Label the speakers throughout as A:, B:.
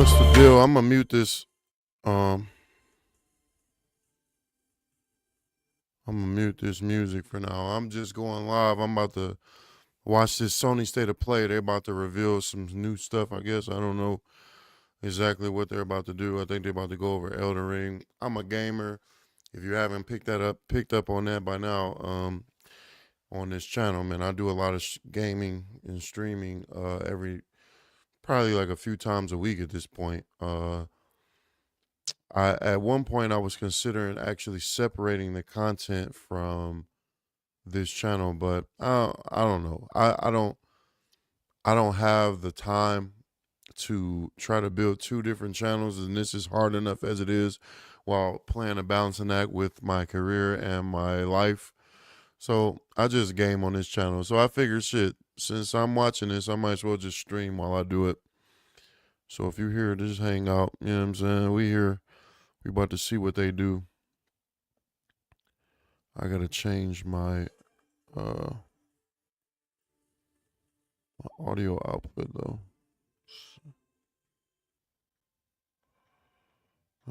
A: what's the deal? I'm gonna mute this. Um, I'm gonna mute this music for now. I'm just going live. I'm about to watch this Sony State of Play. They're about to reveal some new stuff. I guess I don't know exactly what they're about to do. I think they're about to go over Elden Ring. I'm a gamer. If you haven't picked up on that by now, on this channel, man, I do a lot of gaming and streaming. Every probably like a few times a week at this point. I at one point I was considering actually separating the content from this channel, but I don't know. I don't have the time to try to build two different channels, and this is hard enough as it is while playing a balancing act with my career and my life. So I just game on this channel. So I figured, shit, since I'm watching this, I might as well just stream while I do it. So if you're here, just hang out. You know what I'm saying? We here. We about to see what they do. I gotta change uh my audio output though.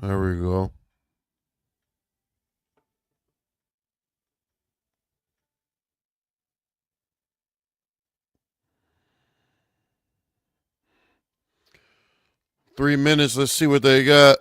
A: There we go. $3 minutes. Let's see what they got.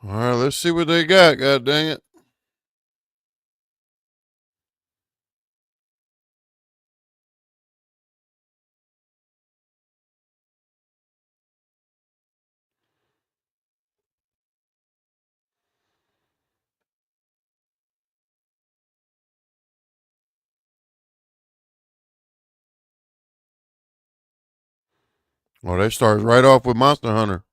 A: All right, let's see what they got. God dang it. Well, they start right off with Monster Hunter.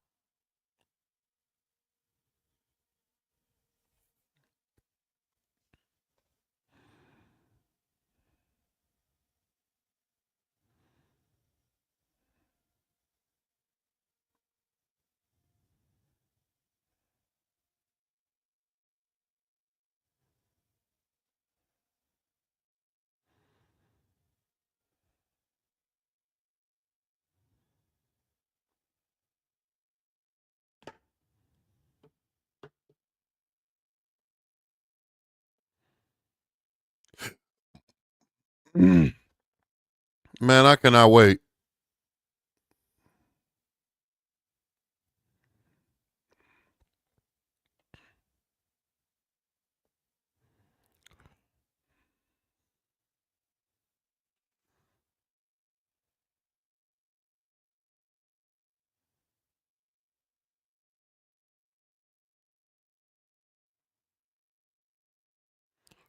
A: Man, I cannot wait.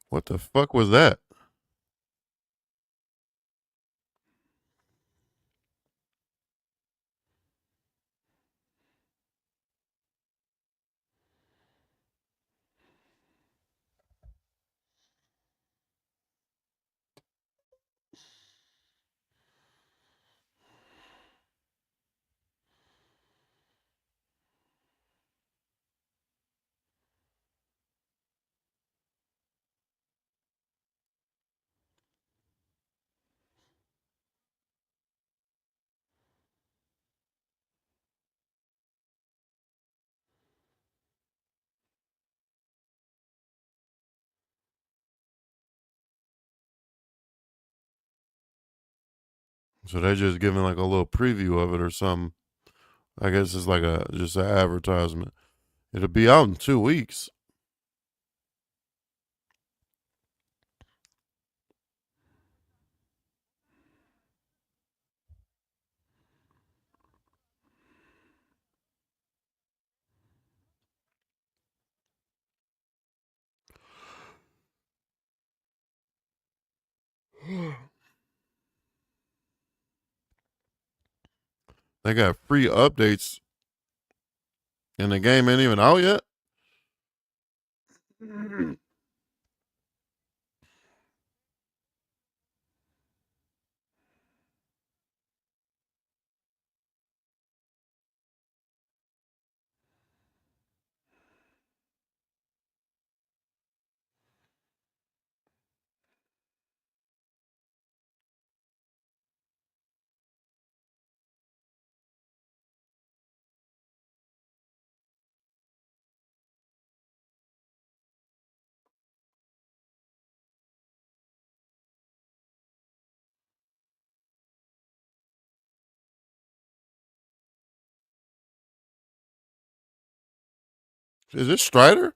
A: What the fuck was that? So they just giving like a little preview of it or something. I guess it's like a just an advertisement. It'll be out in 2 weeks. They got free updates and the game ain't even out yet. Is it Strider?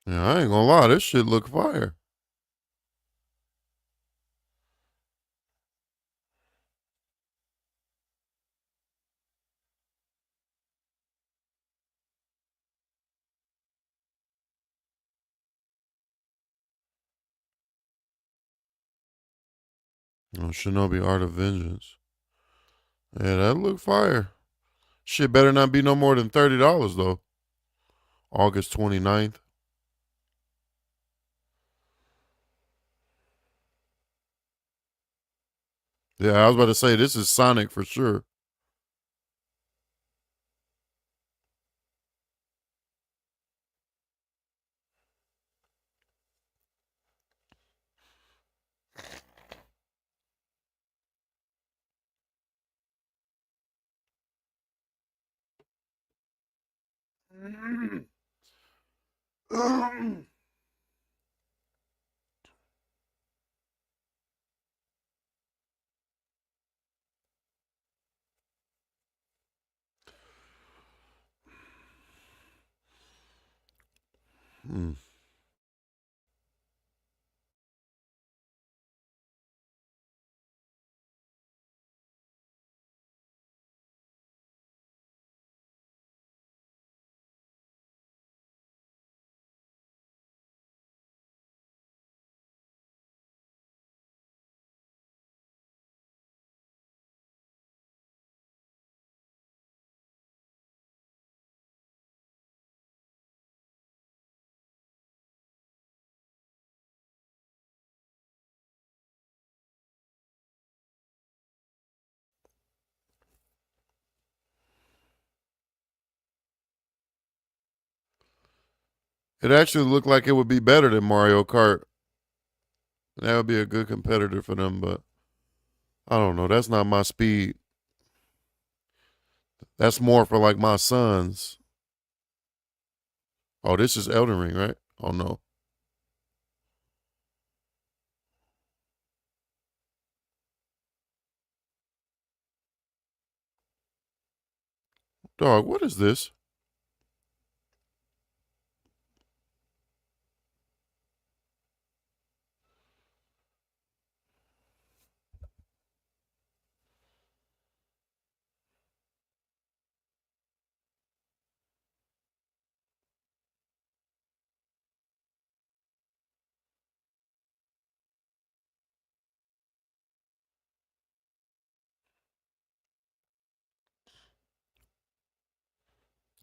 A: Yeah, I ain't gonna lie, this shit look fire. Oh, Shinobi Art of Vengeance. Yeah, that look fire. Shit better not be no more than $30 though. August 29th. Yeah, I was about to say this is Sonic for sure. Mm. It actually looked like it would be better than Mario Kart. That would be a good competitor for them, but I don't know. That's not my speed. That's more for like my sons. Oh, this is Elden Ring, right? Oh no. Dog, what is this?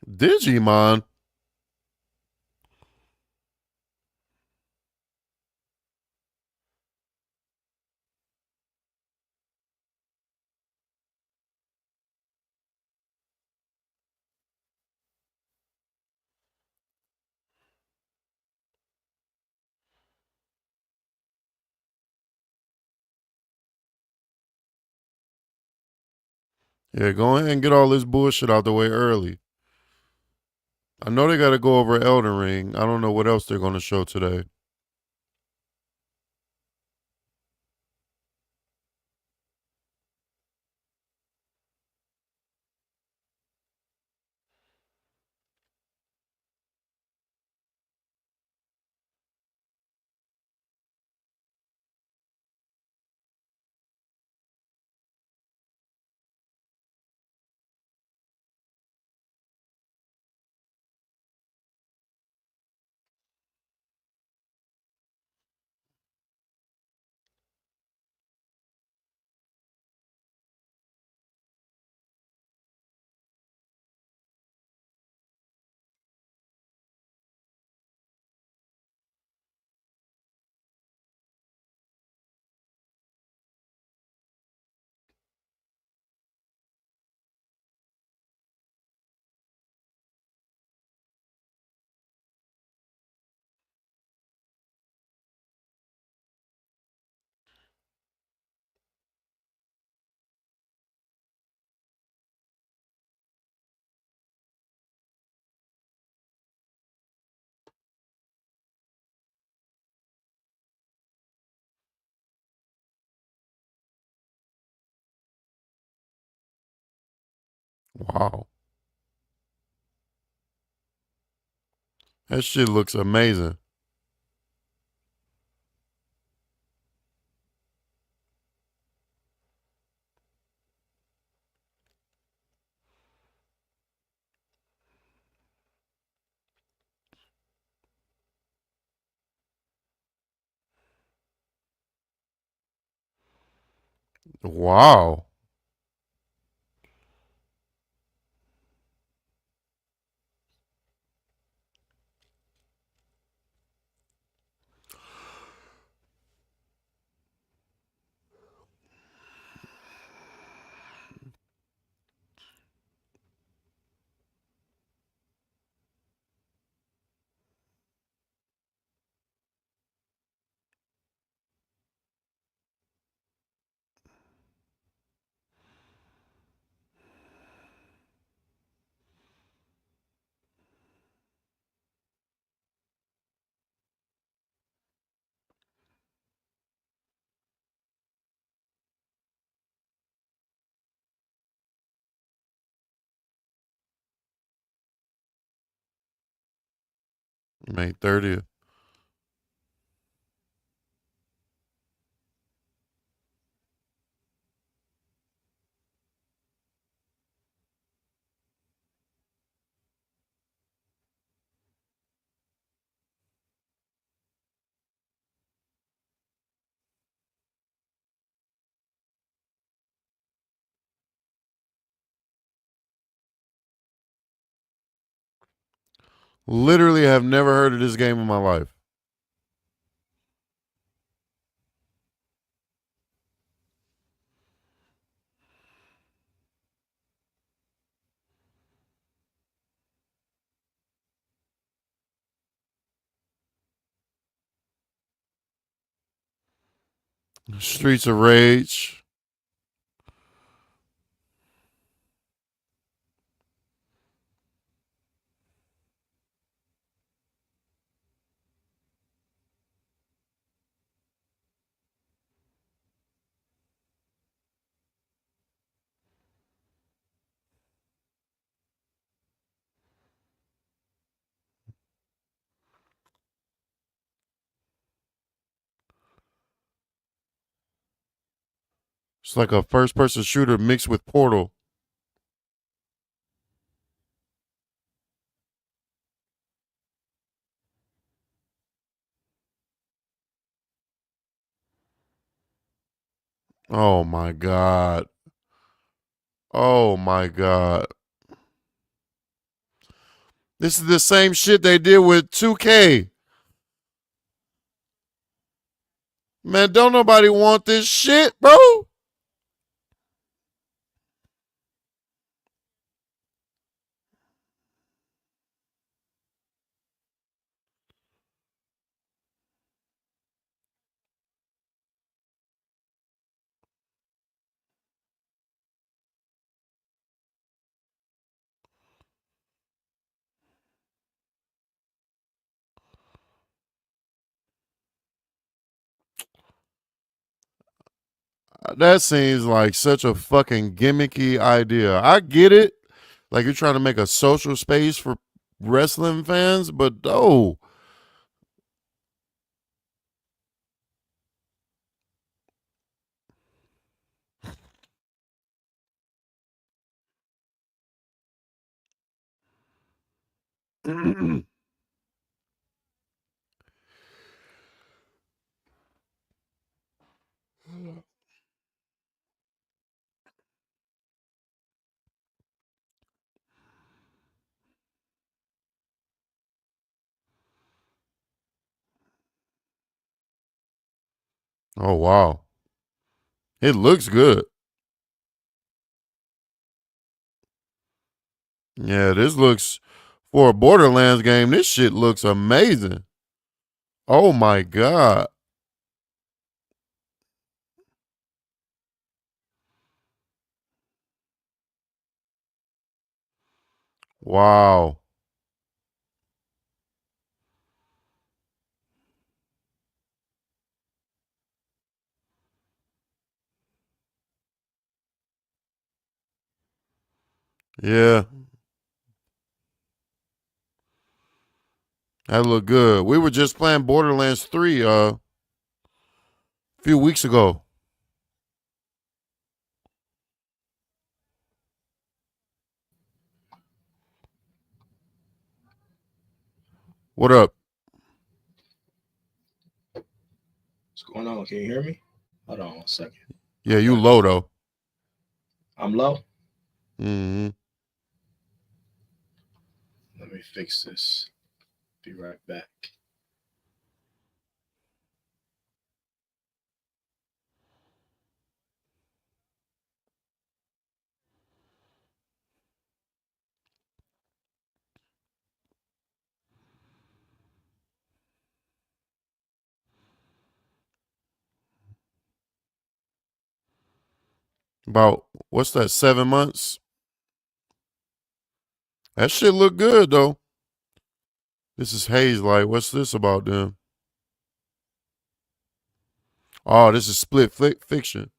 A: Digimon. Yeah, go ahead and get all this bullshit out the way early. I know they got to go over Elden Ring. I don't know what else they're going to show today. Wow. That shit looks amazing. Wow. May 30th. Literally have never heard of this game in my life. Streets of Rage. It's like a first person shooter mixed with Portal. Oh my god. Oh my god. This is the same shit they did with 2K. Man, don't nobody want this shit, bro. That seems like such a fucking gimmicky idea. I get it. Like you're trying to make a social space for wrestling fans, but no. Oh wow. It looks good. Yeah, this looks for a Borderlands game, this shit looks amazing. Oh my god. Wow. Yeah, that looked good. We were just playing Borderlands 3 a few weeks ago. What up?
B: What's going on? Can you hear me? Hold on one second.
A: Yeah,
B: I'm
A: you
B: back.
A: low though.
B: I'm low.
A: Hmm.
B: Let me fix this. Be right back.
A: About what's that, 7 months? That shit look good though. This is Haze Light. What's this about then? Oh, this is split fiction.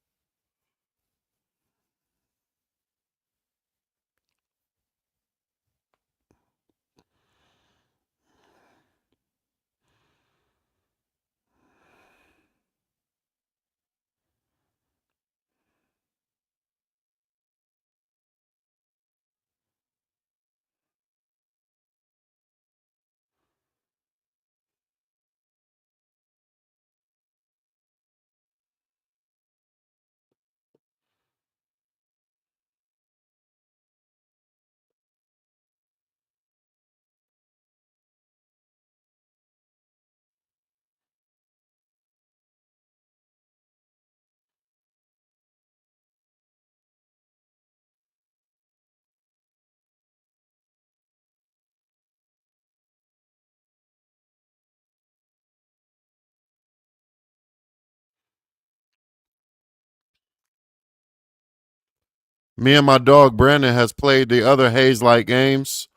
A: Me and my dog Brandon has played the other Haze-like games.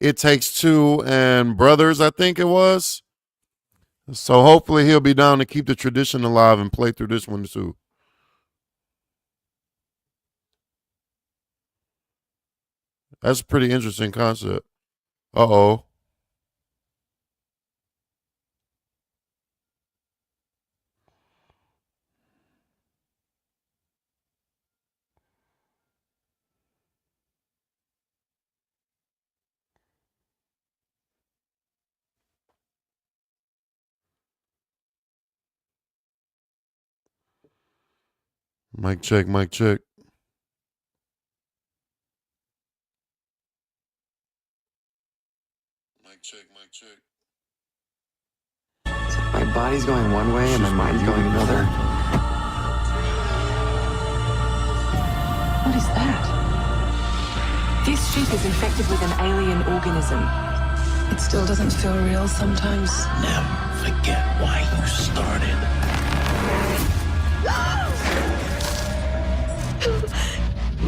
A: It Takes Two and Brothers, I think it was. So hopefully he'll be down to keep the tradition alive and play through this one too. That's a pretty interesting concept. Uh-oh. Mic check, mic check. Mic check, mic check.
C: So my body's going one way and my mind's going another.
D: What is that? This ship is infected with an alien organism. It still doesn't feel real sometimes.
E: Never forget why you started.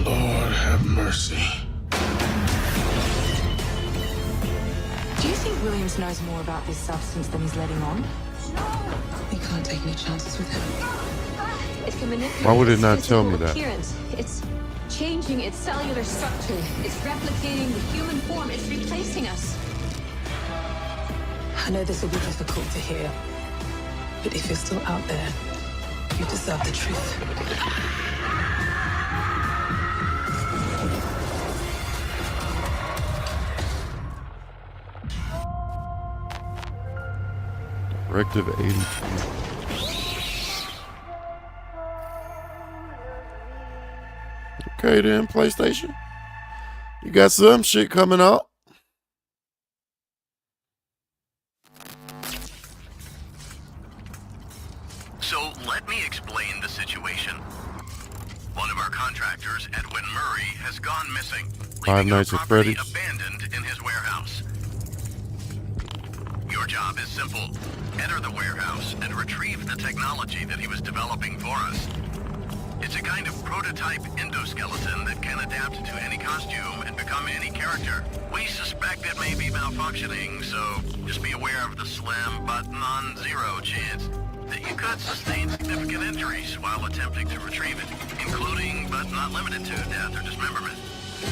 E: Lord have mercy.
D: Do you think Williams knows more about this substance than he's letting on? We can't take any chances with him.
F: It can manipulate
A: Why would it
F: its
A: not tell
F: physical
A: me that?
F: appearance. It's changing its cellular structure. It's replicating the human form. It's replacing us.
D: I know this will be difficult to hear, but if you're still out there, you deserve the truth.
A: Directive 80. Okay then, PlayStation. You got some shit coming out.
G: So let me explain the situation. One of our contractors, Edwin Murray, has gone missing,
A: Five
G: leaving our
A: Nights at
G: property
A: Freddy's.
G: abandoned in his warehouse. Your job is simple. Enter the warehouse and retrieve the technology that he was developing for us. It's a kind of prototype endoskeleton that can adapt to any costume and become any character. We suspect it may be malfunctioning, so just be aware of the slim but non-zero chance that you could sustain significant injuries while attempting to retrieve it, including but not limited to death or dismemberment.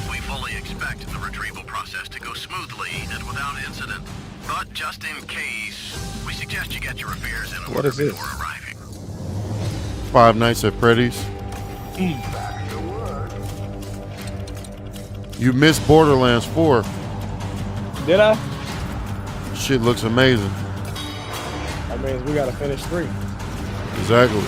G: We fully expect the retrieval process to go smoothly and without incident, but just in case, we suggest you get your affairs in order before arriving.
A: Five Nights at Freddy's. You missed Borderlands 4.
H: Did I?
A: Shit looks amazing.
H: That means we gotta finish 3.
A: Exactly.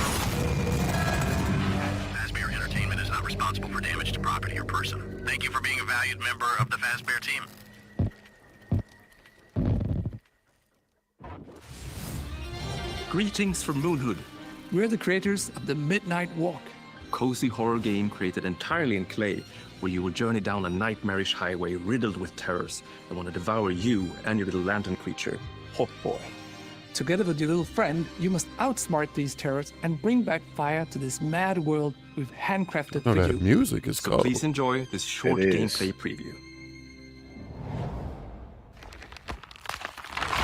G: Fazbear Entertainment is not responsible for damage to property or person. Thank you for being a valued member of the Fazbear team.
I: Greetings from Moonhood. We're the creators of the Midnight Walk, a cozy horror game created entirely in clay, where you will journey down a nightmarish highway riddled with terrors that want to devour you and your little lantern creature, Hot Boy.
J: Together with your little friend, you must outsmart these terrors and bring back fire to this mad world we've handcrafted
A: No,
J: for
A: that
J: you.
A: music is
I: So
A: cool.
I: please enjoy this short
B: It is.
I: gameplay preview.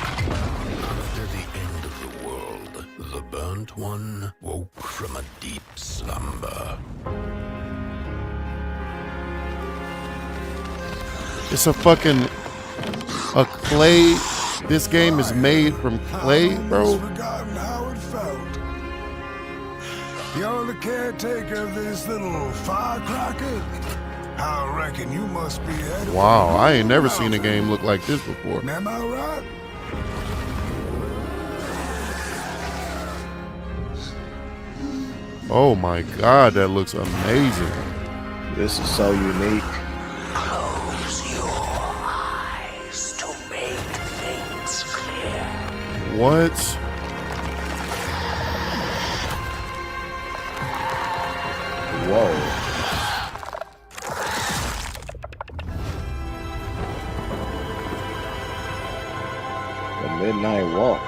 E: After the end of the world, the burnt one woke from a deep slumber.
A: It's a fucking a clay. This game is made from clay, bro.
K: Forgotten how it felt. You're the caretaker of this little firecracker. I reckon you must be Edward.
A: Wow, I ain't never seen a game look like this before.
K: Am I right?
A: Oh my god, that looks amazing.
B: This is so unique.
E: Close your eyes to make things clear.
A: What?
B: Whoa. The Midnight Walk.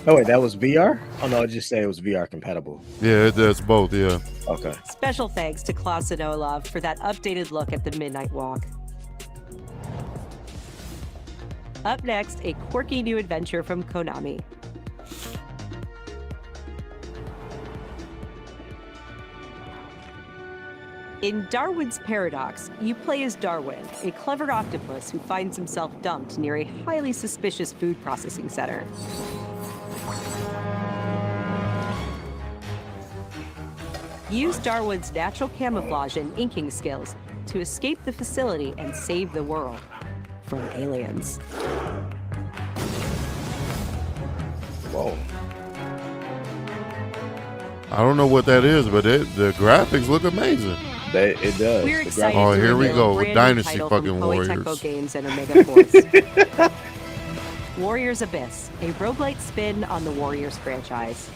H: Oh wait, that was VR? Oh no, it just said it was VR compatible.
A: Yeah, it does both. Yeah.
H: Okay.
L: Special thanks to Klaus and Olaf for that updated look at the Midnight Walk. Up next, a quirky new adventure from Konami. In Darwin's Paradox, you play as Darwin, a clever octopus who finds himself dumped near a highly suspicious food processing center. Use Darwin's natural camouflage and inking skills to escape the facility and save the world from aliens.
H: Whoa.
A: I don't know what that is, but the graphics look amazing.
H: It does.
L: We're excited
A: Oh,
L: to
A: here we
L: reveal
A: go
L: a
A: with
L: brand new
A: Dynasty
L: title
A: fucking
L: from Koei
A: Warriors.
L: Tecmo Games and Omega Force. Warriors Abyss, a roguelite spin on the Warriors franchise.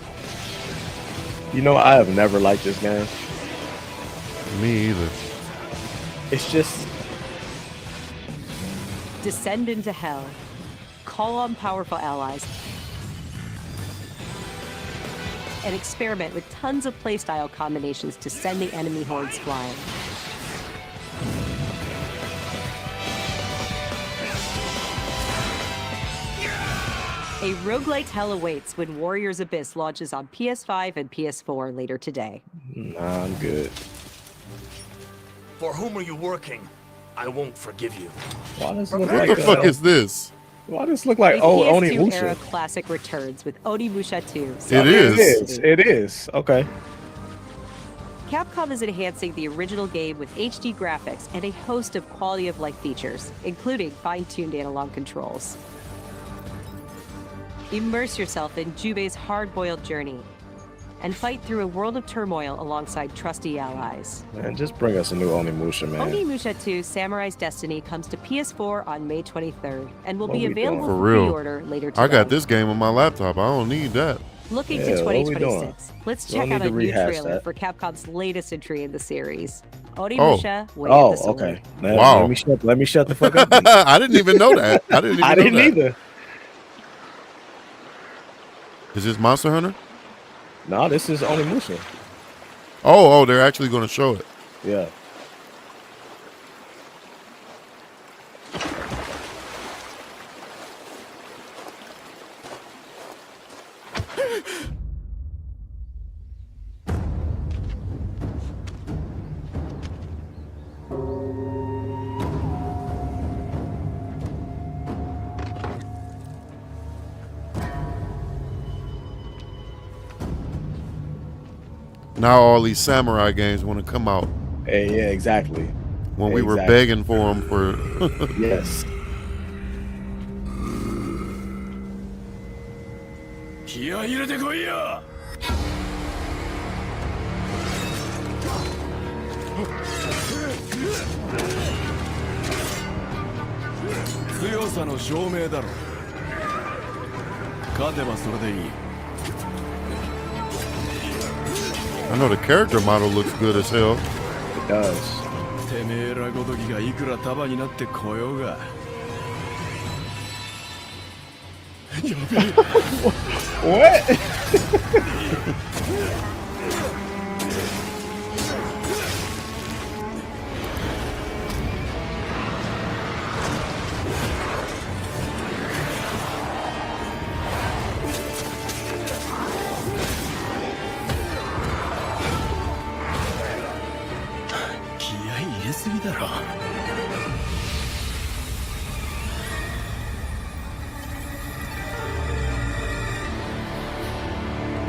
H: You know, I have never liked this game.
A: Me either.
H: It's just
L: Descend into hell. Call on powerful allies. And experiment with tons of playstyle combinations to send the enemy hordes flying. A roguelite hell awaits when Warriors Abyss launches on PS5 and PS4 later today.
H: nah, I'm good.
M: For whom are you working? I won't forgive you.
H: Why does it look
A: What
H: like
A: the fuck is this?
H: Why does it look like
L: A
H: Oni
L: PS2 era
H: Musha?
L: classic returns with Onimusha 2.
A: It is.
H: It is. Okay.
L: Capcom is enhancing the original game with HD graphics and a host of quality-of-life features, including fine-tuned analog controls. Immerse yourself in Jubei's hard-boiled journey and fight through a world of turmoil alongside trusty allies.
H: Man, just bring us a new Oni Musha, man.
L: Onimusha 2 Samurai's Destiny comes to PS4 on May 23rd and will
H: What
L: be
H: we doing?
L: available
A: For
L: for
A: real.
L: pre-order later today.
A: I got this game on my laptop. I don't need that.
L: Looking
H: Yeah,
L: to
H: what we doing?
L: 2026, let's
H: We don't
L: check out
H: need
L: a
H: to
L: new
H: rehash
L: trailer
H: that.
L: for Capcom's latest entry in the series. Onimusha, Way
H: Oh,
L: of the Sword.
H: okay. Man,
A: Wow.
H: Let me shut the fuck up. then.
A: I didn't even know that. I didn't even
H: I
A: know
H: didn't
A: that.
H: either.
A: Is this Monster Hunter?
H: No, this is Oni Musha.
A: Oh, they're actually going to show it.
H: Yeah.
A: Now all these samurai games want to come out
H: Hey, yeah, exactly.
A: when we were
H: Exactly.
A: begging for them for.
H: Yes.
A: I know the character model looks good as hell.
H: It does.
M: てめえらごときがいくら束になってこようが
H: What?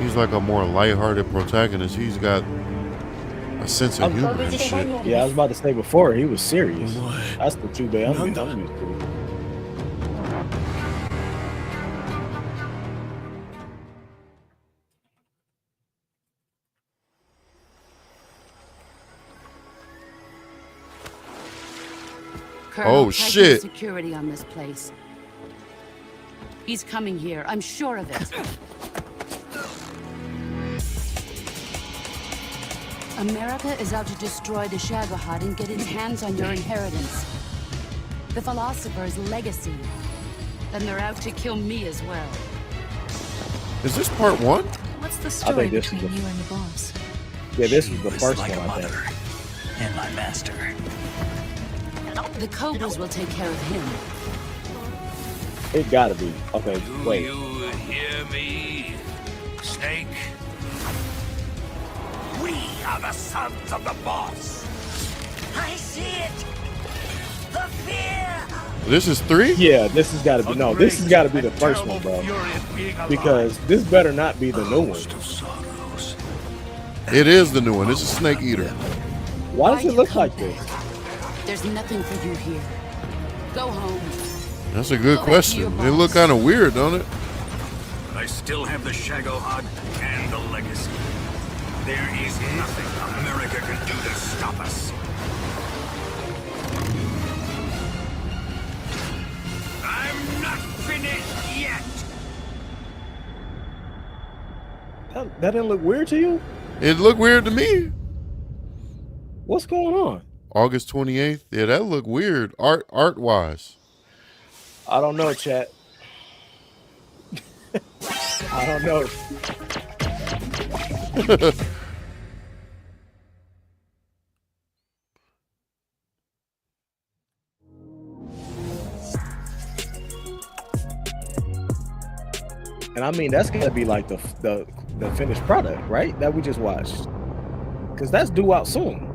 A: He's like a more lighthearted protagonist. He's got a sense of humor and shit.
H: Yeah, I was about to say before he was serious. That's the two bad. I'm used to.
N: Colonel,
A: Oh,
N: tighten
A: shit.
N: security on this place. He's coming here. I'm sure of it. America is out to destroy the Shagohod and get its hands on your inheritance. The philosopher's legacy. Then they're out to kill me as well.
A: Is this part 1?
F: What's the
H: I
F: story
H: think this
F: between
H: is
F: you and the boss?
H: Yeah, this
O: She
H: is the
O: was
H: first
O: like
H: one,
O: a
H: I think.
O: mother and my master.
N: The Cobras will take care of him.
H: It gotta be. Okay, wait.
M: Do you hear me, Snake? We are the sons of the boss. I see it. The fear.
A: This is 3?
H: Yeah, this has got to be. No, this has got to be the first one, bro. Because this better not be the new one.
A: It is the new one. This is Snake Eater.
H: Why does it look like this?
N: There's nothing for you here. Go home.
A: That's a good question. It look kind of weird, don't it?
M: I still have the Shagohod and the legacy. There is nothing America can do to stop us. I'm not finished yet.
H: That didn't look weird to you?
A: It looked weird to me.
H: What's going on?
A: August 28th. Yeah, that looked weird. Art wise.
H: I don't know, chat. I don't know. And I mean, that's gotta be like the finished product, right? That we just watched. Because that's due out soon.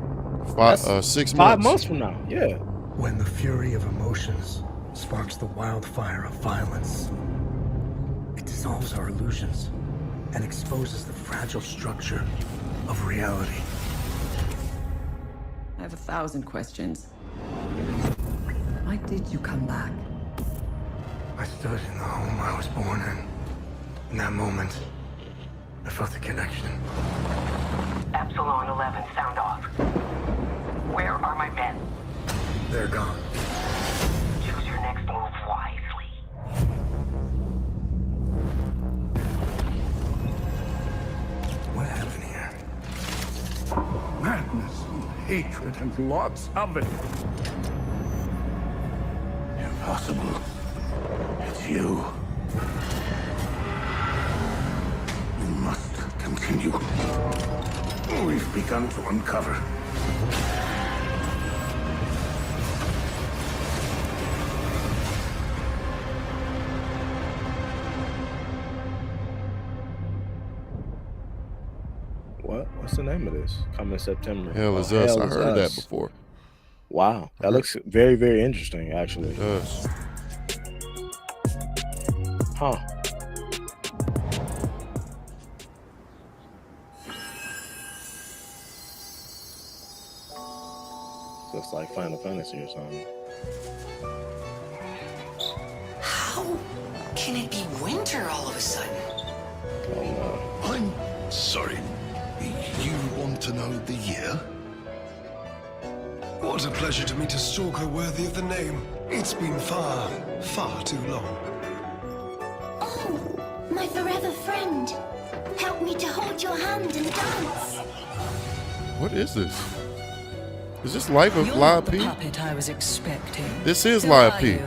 A: 6 months.
H: 5 months from now. Yeah.
O: When the fury of emotions sparks the wildfire of violence, it dissolves our illusions and exposes the fragile structure of reality.
P: I have 1,000 questions. Why did you come back?
O: I stood in the home I was born in. In that moment, I felt a connection.
Q: Epsilon 11, sound off. Where are my men?
O: They're gone.
Q: Choose your next move wisely.
O: What happened here?
M: Madness and hatred and lots of it.
O: Impossible. It's you.
M: We must continue. We've begun to uncover.
H: What's the name of this? Coming September.
A: Hell is Us. I heard that before.
H: Wow. That looks very, very interesting, actually.
A: It does.
H: Huh. Looks like Final Fantasy or something.
R: How can it be winter all of a sudden?
H: Oh no.
K: I'm sorry. You want to know the year? What a pleasure to meet a stalker worthy of the name. It's been far, far too long.
S: Oh, my forever friend. Help me to hold your hand and dance.
A: What is this? Is this Live P?
P: Puppet I was expecting.
A: This is Live P.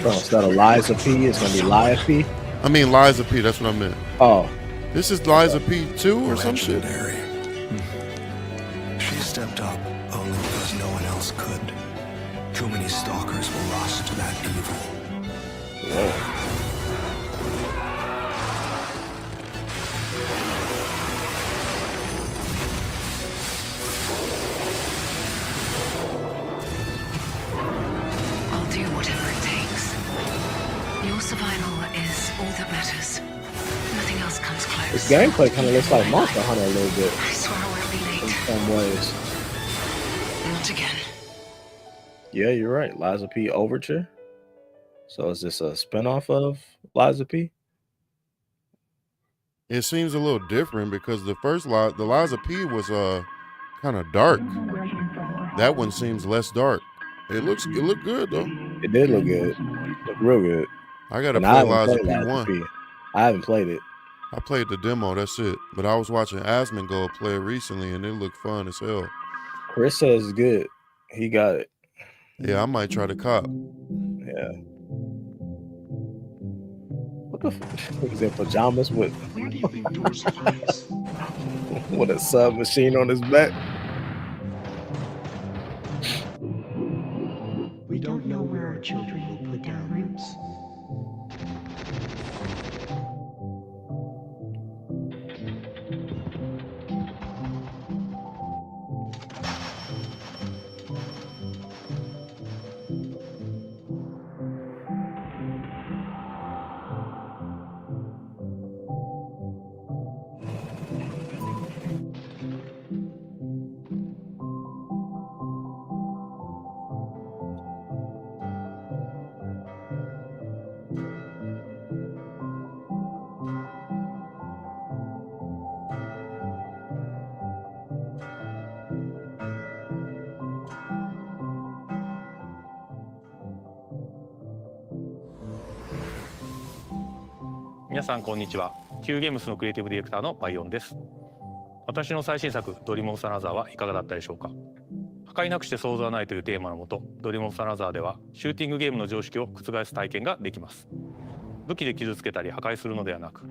H: Oh, instead of Liza P, it's gonna be Live P.
A: I mean Liza P. That's what I meant.
H: Oh,
A: this is Liza P 2 or some shit.
O: She stepped up only because no one else could. Too many stalkers were lost to that evil.
H: Whoa.
D: I'll do whatever it takes. Your survival is all that matters. Nothing else comes close.
H: This gameplay kind of looks like Monster Hunter a little bit.
D: I swear I won't be late.
H: In some ways.
D: Not again.
H: Yeah, you're right. Liza P Overture. So is this a spinoff of Liza P?
A: It seems a little different because the first the Liza P was kind of dark. That one seems less dark. It looked good though.
H: It did look good. Looked real good.
A: I gotta play Liza P 1.
H: I haven't played it.
A: I played the demo, that's it. But I was watching Asmongold play it recently and it looked fun as hell.
H: Chris says it's good. He got it.
A: Yeah, I might try to cop.
H: Yeah. the he's in pajamas with with a submachine on his back.
T: We don't know where our children will put down roots.
U: 皆さんこんにちは。Qゲームスのクリエイティブディレクターのバイオンです。私の最新作ドリームオブサナザーはいかがだったでしょうか。破壊なくして想像はないというテーマのもと、ドリームオブサナザーではシューティングゲームの常識を覆す体験ができます。武器で傷つけたり破壊するのではなく、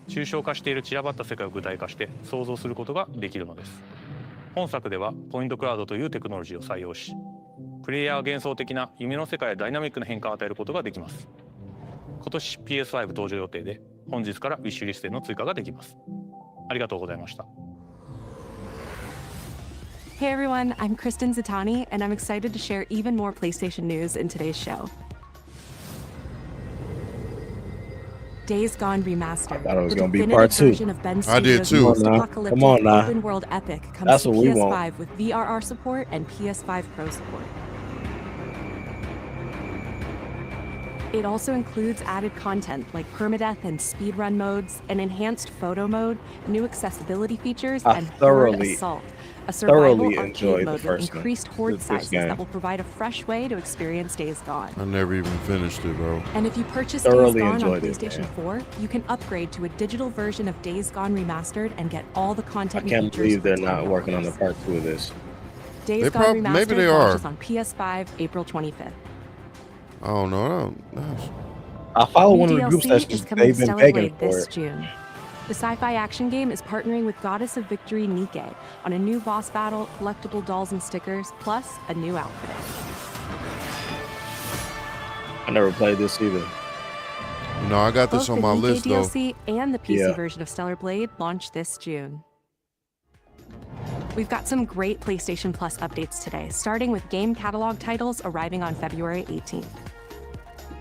U: 抽象化している散らばった世界を具体化して想像することができるのです。本作ではポイントクラウドというテクノロジーを採用し、プレイヤーは幻想的な夢の世界やダイナミックな変化を与えることができます。今年 PS5 登場予定で、本日からウィッシュリストへの追加ができます。ありがとうございました。
V: Hey everyone, I'm Kristen Zatani, and I'm excited to share even more PlayStation news in today's show. Days Gone Remastered.
H: I thought it was
V: the
H: going to be
V: definitive
H: part 2.
V: version of Ben
A: I did
V: Studio's
A: too.
V: post-apocalyptic
H: Come on now.
V: open-world epic comes
H: That's
V: to
H: what we
V: PS5
H: want.
V: with VRR support and PS5 Pro support. It also includes added content like permadeath and speedrun modes, an enhanced photo mode, new accessibility features, and Horde Assault, a survival arcade mode with increased horde sizes that will provide a fresh way to experience Days Gone.
A: I never even finished it, bro.
V: And if you purchase Days Gone on PlayStation 4, you can upgrade to a digital version of Days Gone Remastered and get all the content and
H: I can't
V: features
H: believe they're
V: with
H: not
V: download.
H: working on the part 2 of this.
V: Days Gone Remastered
A: maybe they
V: launches
A: are.
V: on PS5 April 25th.
A: I don't know.
H: I follow
V: New
H: one of the group
V: DLC
H: sessions.
V: is coming
H: They've
V: to
H: been
V: Stellar
H: begging
V: Blade
H: for
V: this
H: it.
V: June. The sci-fi action game is partnering with Goddess of Victory Nike on a new boss battle, collectible dolls and stickers, plus a new outfit.
H: I never played this either.
A: No, I got this
V: Both
A: on my
V: the
A: list
V: Nike
A: though.
V: DLC and the PC
H: Yeah.
V: version of Stellar Blade launch this June. We've got some great PlayStation Plus updates today, starting with game catalog titles arriving on February 18th.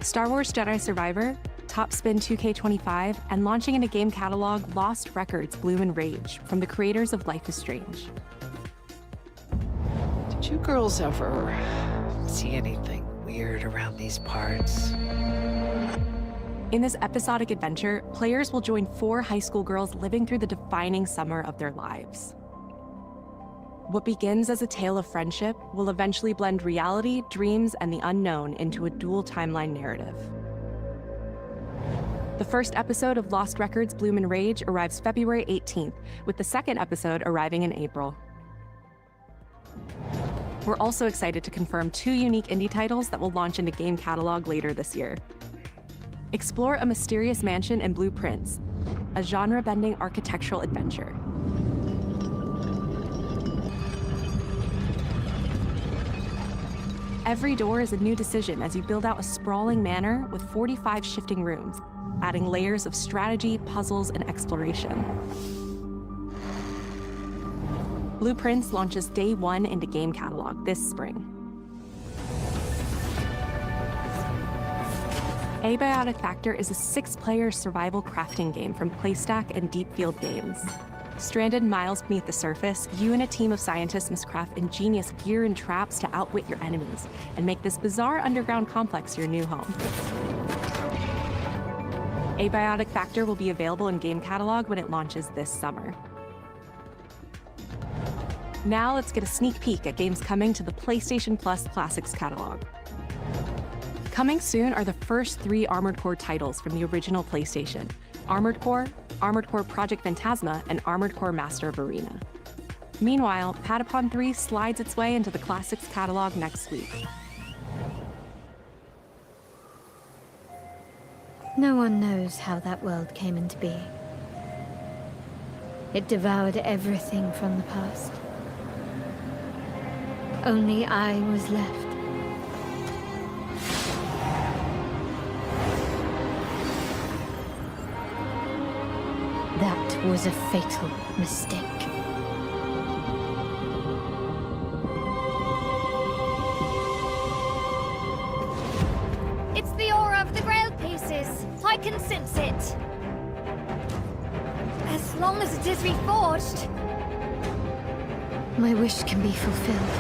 V: Star Wars Jedi Survivor, Top Spin 2K25, and launching into game catalog Lost Records Bloom and Rage from the creators of Life is Strange.
W: Did you girls ever see anything weird around these parts?
V: In this episodic adventure, players will join 4 high school girls living through the defining summer of their lives. What begins as a tale of friendship will eventually blend reality, dreams, and the unknown into a dual timeline narrative. The first episode of Lost Records Bloom and Rage arrives February 18th, with the second episode arriving in April. We're also excited to confirm 2 unique indie titles that will launch into game catalog later this year. Explore a mysterious mansion and blueprints, a genre-bending architectural adventure. Every door is a new decision as you build out a sprawling manor with 45 shifting rooms, adding layers of strategy, puzzles, and exploration. Blueprints launches day 1 into game catalog this spring. Abiotic Factor is a 6-player survival crafting game from Playstack and Deep Field Games. Stranded miles beneath the surface, you and a team of scientists must craft ingenious gear and traps to outwit your enemies and make this bizarre underground complex your new home. Abiotic Factor will be available in game catalog when it launches this summer. Now let's get a sneak peek at games coming to the PlayStation Plus Classics catalog. Coming soon are the first 3 Armored Core titles from the original PlayStation: Armored Core Project Phantasma, and Armored Core Master of Arena. Meanwhile, Patapon 3 slides its way into the Classics catalog next week.
C: No one knows how that world came into being. It devoured everything from the past. Only I was left. That was a fatal mistake.
G: It's the aura of the Grail pieces. I can sense it. As long as it is reforged.
C: My wish can be fulfilled.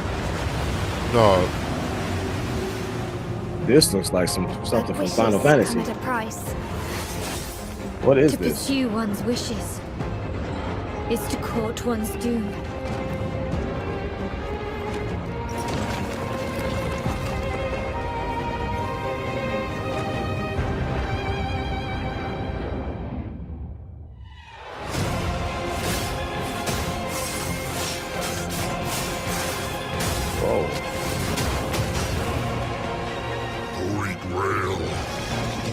A: Dog.
H: This looks like something from
C: Wishes
H: Final Fantasy.
C: come at a price.
H: What is
C: To
H: this?
C: pursue one's wishes is to court one's doom.
K: Holy Grail.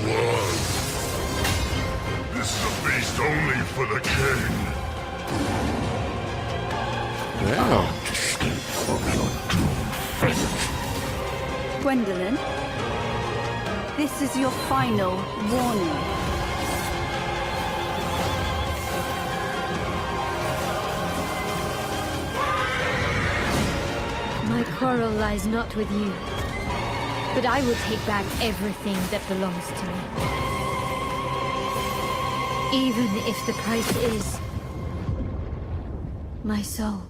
K: Blood. This is a feast only for the king.
A: Damn.
N: Gwendolyn, this is your final warning.
C: My quarrel lies not with you, but I will take back everything that belongs to me. Even if the price is my soul.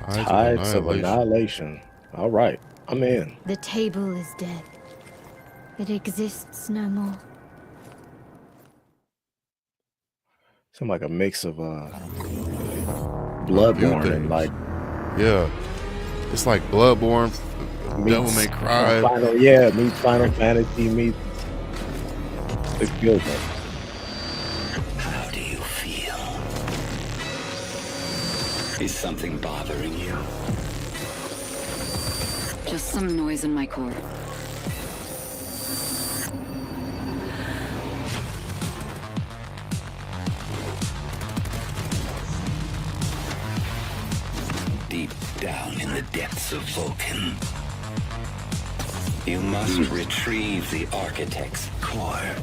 H: Tides of Annihilation. All right, I'm in.
C: The table is dead. It exists no more.
H: Sound like a mix of Bloodborne and like
A: yeah, it's like Bloodborne, Devil May Cry.
H: Meets Final Fantasy, meets. It's good though.
E: How do you feel? Is something bothering you?
F: Just some noise in my core.
E: Deep down in the depths of Vulcan, you must retrieve the Architect's core.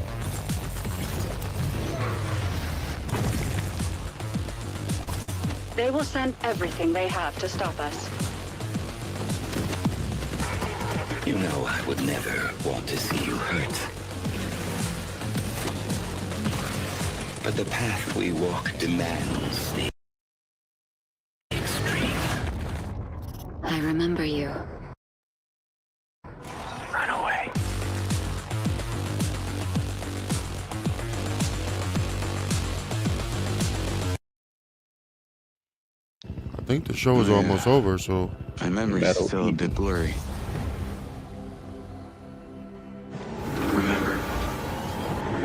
J: They will send everything they have to stop us.
E: You know I would never want to see you hurt. But the path we walk demands the extreme.
F: I remember you.
E: Run away.
A: I think the show is almost over, so
X: my memory's still a bit blurry.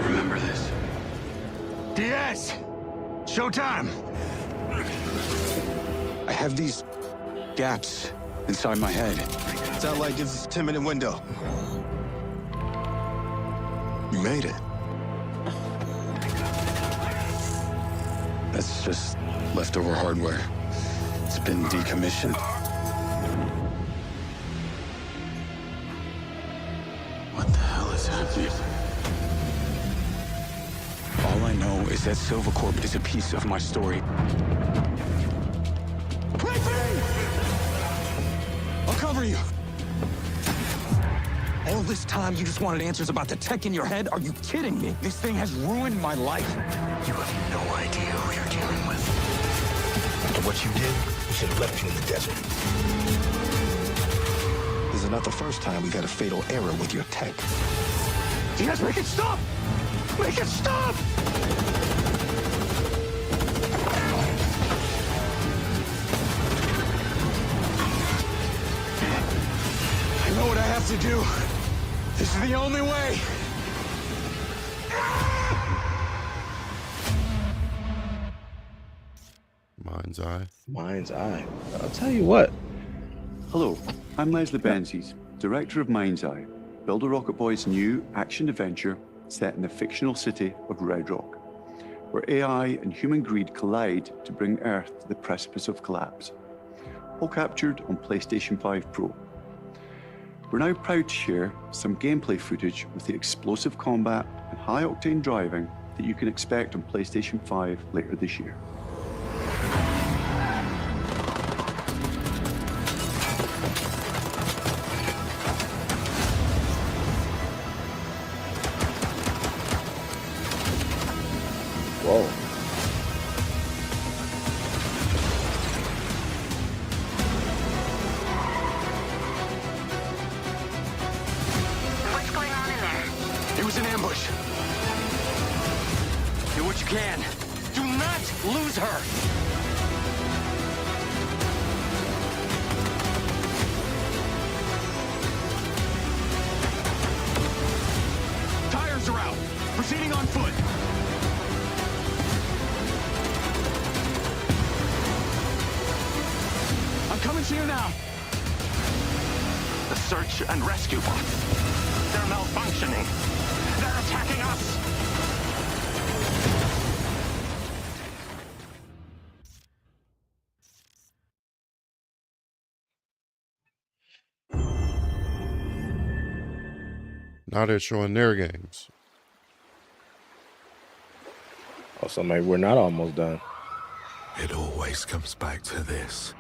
X: Remember this.
K: DS! Showtime!
X: I have these gaps inside my head.
K: Satellite gives us a 10-minute window. You made it.
X: That's just leftover hardware. It's been decommissioned. What the hell is happening? All I know is that Silvercorp is a piece of my story. I'll cover you. All this time, you just wanted answers about the tech in your head? Are you kidding me? This thing has ruined my life.
K: You have no idea who you're dealing with. And what you did, we should have left you in the desert. This is not the first time we've had a fatal error with your tech.
X: Yes, make it stop! Make it stop! I know what I have to do. This is the only way.
A: Mind's Eye.
H: Mind's Eye. I'll tell you what.
Y: Hello, I'm Leslie Benzies, director of Mind's Eye.
B: Build a Rocket Boy's new action-adventure set in the fictional city of Red Rock, where AI and human greed collide to bring Earth to the precipice of collapse. All captured on PlayStation 5 Pro. We're now proud to share some gameplay footage with the explosive combat and high-octane driving that you can expect on PlayStation 5 later this year.
H: Whoa.
X: What's going on in there? It was an ambush. Do what you can. Do not lose her. Tires are out. Proceeding on foot. I'm coming to you now. The search and rescue bots. They're malfunctioning. They're attacking us.
A: Now they're showing their games.
H: Oh, so maybe we're not almost done.
E: It always comes back to this.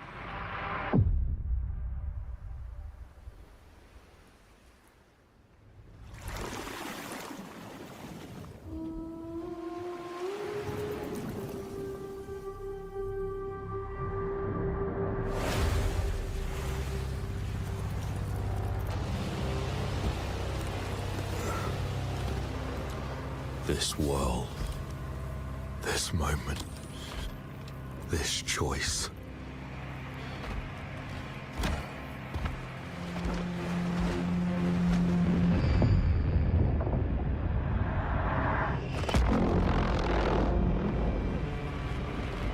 E: This world, this moment, this choice.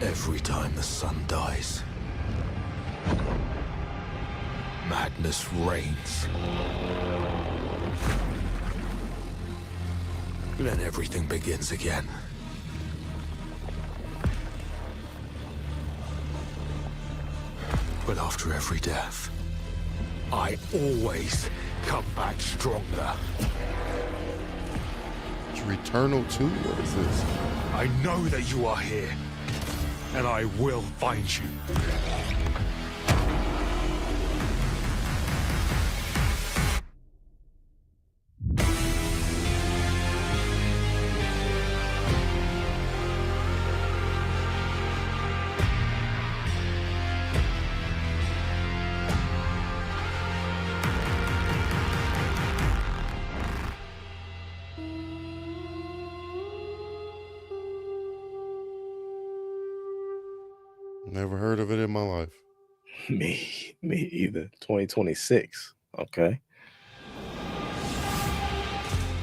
E: Every time the sun dies, madness reigns. Then everything begins again. But after every death, I always come back stronger.
A: It's Returnal 2? What is this?
E: I know that you are here, and I will find you.
A: Never heard of it in my life.
H: Me either. 2026. Okay.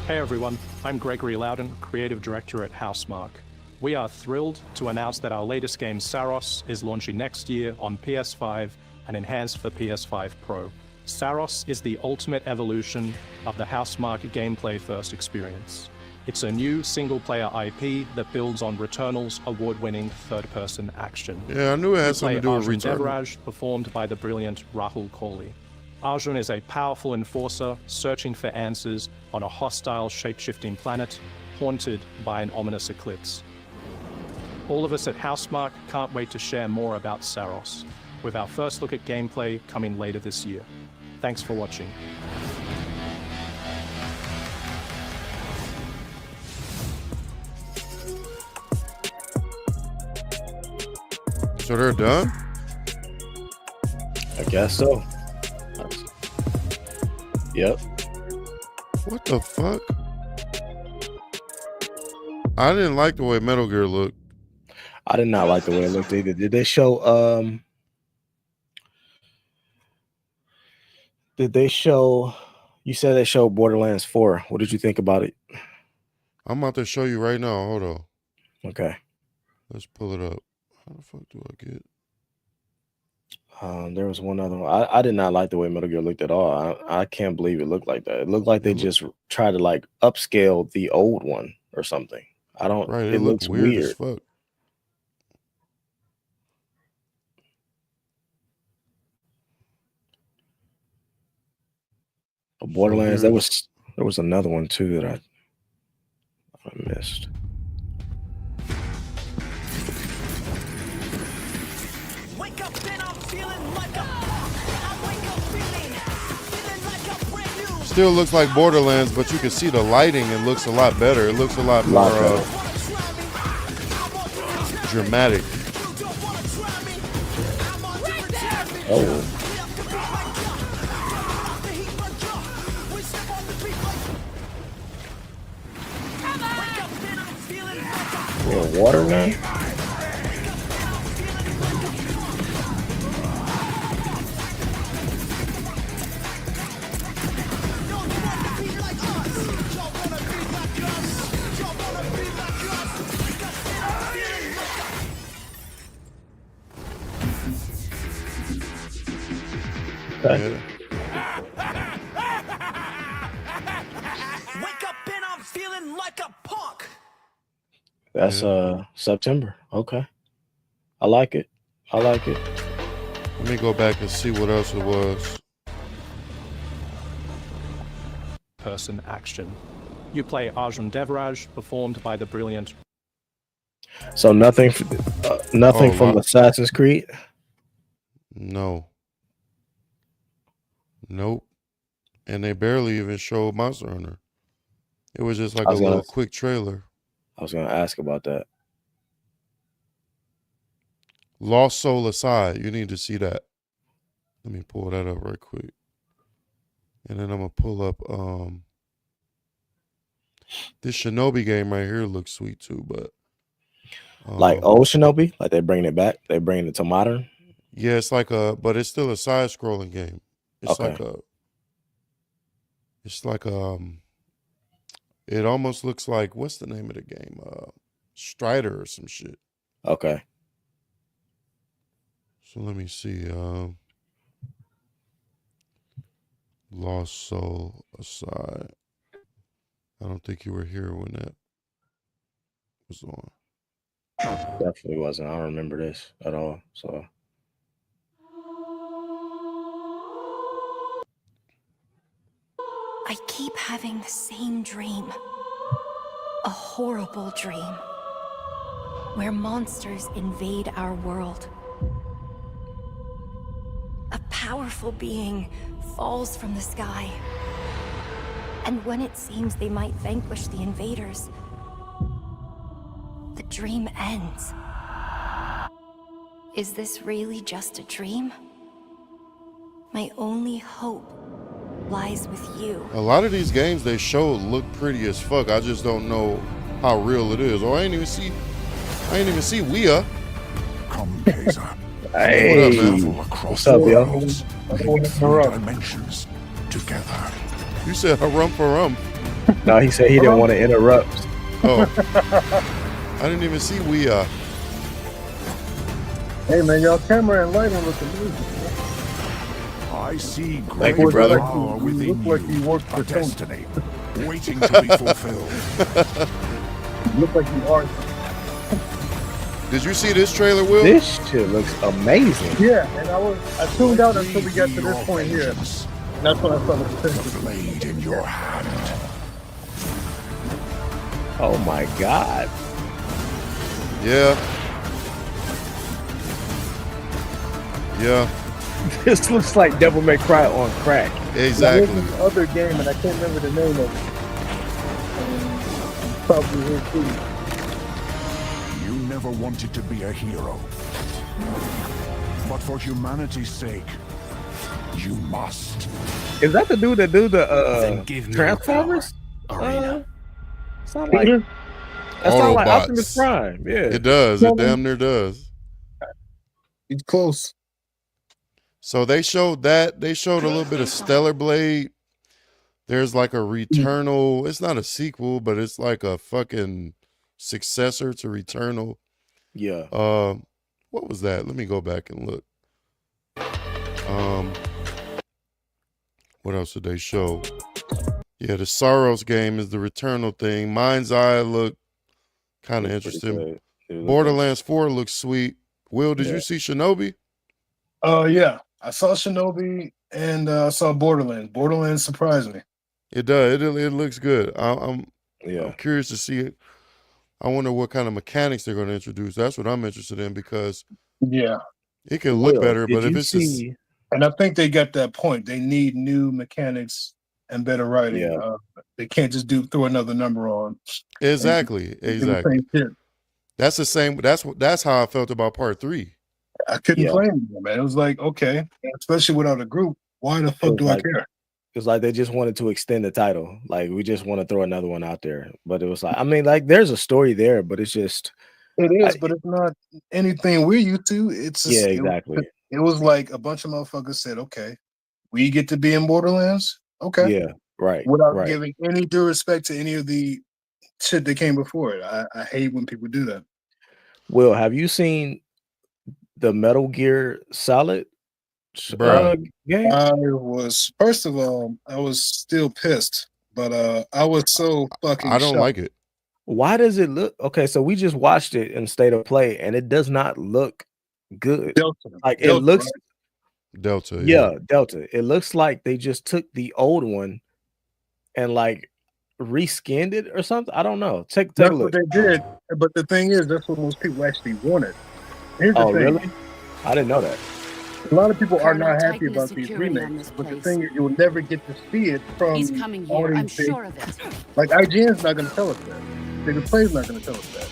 I: Hey everyone, I'm Gregory Loudon, Creative Director at Housemarque. We are thrilled to announce that our latest game, Saros, is launching next year on PS5 and enhanced for PS5 Pro. Saros is the ultimate evolution of the Housemarque gameplay-first experience. It's a new single-player IP that builds on Returnal's award-winning third-person action.
A: Yeah, I knew it had something to do with
I: Arjun
A: Returnal.
I: Devaraj, performed by the brilliant Rahul Kohli. Arjun is a powerful enforcer searching for answers on a hostile, shape-shifting planet haunted by an ominous eclipse. All of us at Housemarque can't wait to share more about Saros, with our first look at gameplay coming later this year. Thanks for watching.
A: So they're done?
H: I guess so. Yep.
A: What the fuck? I didn't like the way Metal Gear looked.
H: I did not like the way it looked either. Did they show you said they showed Borderlands 4. What did you think about it?
A: I'm about to show you right now. Hold on.
H: Okay.
A: Let's pull it up. How the fuck do I get?
H: There was one other one. I did not like the way Metal Gear looked at all. I can't believe it looked like that. It looked like they just tried to like upscale the old one or something. I don't.
A: Right, it
H: It
A: looked
H: looks
A: weird as
H: weird.
A: fuck.
H: Borderlands.
A: here's-
H: There was another one too that I missed.
A: Still looks like Borderlands, but you can see the lighting. It looks a lot better. It looks a lot more dramatic.
H: Oh. Yeah, water now. Okay. That's September. Okay. I like it. I like it.
A: Let me go back and see what else it was.
I: Person action. You play Arjun Devraj, performed by the brilliant.
H: So nothing from Assassin's Creed.
A: No. Nope. And they barely even showed Monster Hunter. It was just like a little quick trailer.
H: I was gonna ask about that.
A: Lost Soul Aside. You need to see that. Let me pull that up right quick. And then I'm gonna pull up this Shinobi game right here looks sweet too, but
H: Like old Shinobi, like they're bringing it back. They're bringing it to modern.
A: yeah, it's like but it's still a side-scrolling game. It's
H: Okay.
A: it almost looks like, what's the name of the game? Strider or some shit.
H: Okay.
A: So let me see. Lost Soul Aside. I don't think you were here when that was on.
H: Definitely wasn't. I don't remember this at all. So
S: I keep having the same dream. A horrible dream. Where monsters invade our world. A powerful being falls from the sky. And when it seems they might vanquish the invaders, the dream ends. Is this really just a dream? My only hope lies with you.
A: A lot of these games they show look pretty as fuck. I just don't know how real it is. Oh, I ain't even see Wea.
K: Come, Kaiser.
H: Hey,
A: what up, man?
H: what's up, yo?
K: Dimensions together.
A: You said harum for rum.
H: No, he said he didn't want to interrupt.
A: Oh, I didn't even see Wea.
L: Hey man, y'all camera and lighting look amazing.
K: I see
A: Thank
K: great
A: you, brother.
K: power within
L: Look like you worked
K: a
L: for Sony.
K: destiny waiting to be fulfilled.
L: You look like you are.
A: Did you see this trailer, Will?
H: This shit looks amazing.
L: Yeah, and I tuned out until we got to this point here. And that's when I saw the potential.
K: Blade in your hand.
H: Oh my god.
A: Yeah. Yeah.
H: This looks like Devil May Cry on crack.
A: Exactly.
L: There was this other game, and I can't remember the name of it. Probably here too.
K: You never wanted to be a hero. But for humanity's sake, you must.
H: Is that the dude that do the
E: Then give me
H: Transformers?
E: Arena.
H: Sound like that sound like
A: Autobots.
H: Optimus Prime. Yeah.
A: It does. It damn near does.
L: It's close.
A: So they showed that. They showed a little bit of Stellar Blade. There's like a Returnal. It's not a sequel, but it's like a fucking successor to Returnal.
H: Yeah.
A: What was that? Let me go back and look. What else did they show? Yeah, the Saros game is the Returnal thing. Mind's Eye looked kind of interesting. Borderlands 4 looks sweet. Will, did you see Shinobi?
M: Yeah, I saw Shinobi and I saw Borderlands. Borderlands surprised me.
A: It does. It looks good. I'm curious to see it. I wonder what kind of mechanics they're going to introduce. That's what I'm interested in because
M: Yeah,
A: it can look better, but if it's just
M: and I think they got that point. They need new mechanics and better writing. They can't just throw another number on.
A: exactly. That's the same. That's how I felt about part 3.
M: I couldn't play anymore, man. It was like, okay, especially without a group, why the fuck do I care?
H: It's like they just wanted to extend the title. Like, we just want to throw another one out there. But it was like, I mean, like, there's a story there, but it's just.
M: It is, but it's not anything we're used to. It's just,
H: exactly.
M: It was like a bunch of motherfuckers said, okay, we get to be in Borderlands. Okay.
H: Yeah, right.
M: Without giving any due respect to any of the shit that came before it. I hate when people do that.
H: Will, have you seen the Metal Gear Solid game?
M: I was, first of all, I was still pissed, but I was so fucking
A: I don't
M: shocked.
A: like it.
H: Why does it look okay? So we just watched it in State of Play, and it does not look good. It looks
A: Delta.
H: Yeah, Delta. It looks like they just took the old one and like reskinned it or something. I don't know. Take a look.
M: That's what they did, but the thing is, that's what most people actually wanted. Here's the thing.
H: Really? I didn't know that.
M: A lot of people are not happy about these remakes, but the thing is, you will never get to see it from
N: He's coming
M: all
N: here,
M: these
N: I'm
M: big-
N: sure of it.
M: Like IGN's not going to tell us that. Bigger Play's not going to tell us that.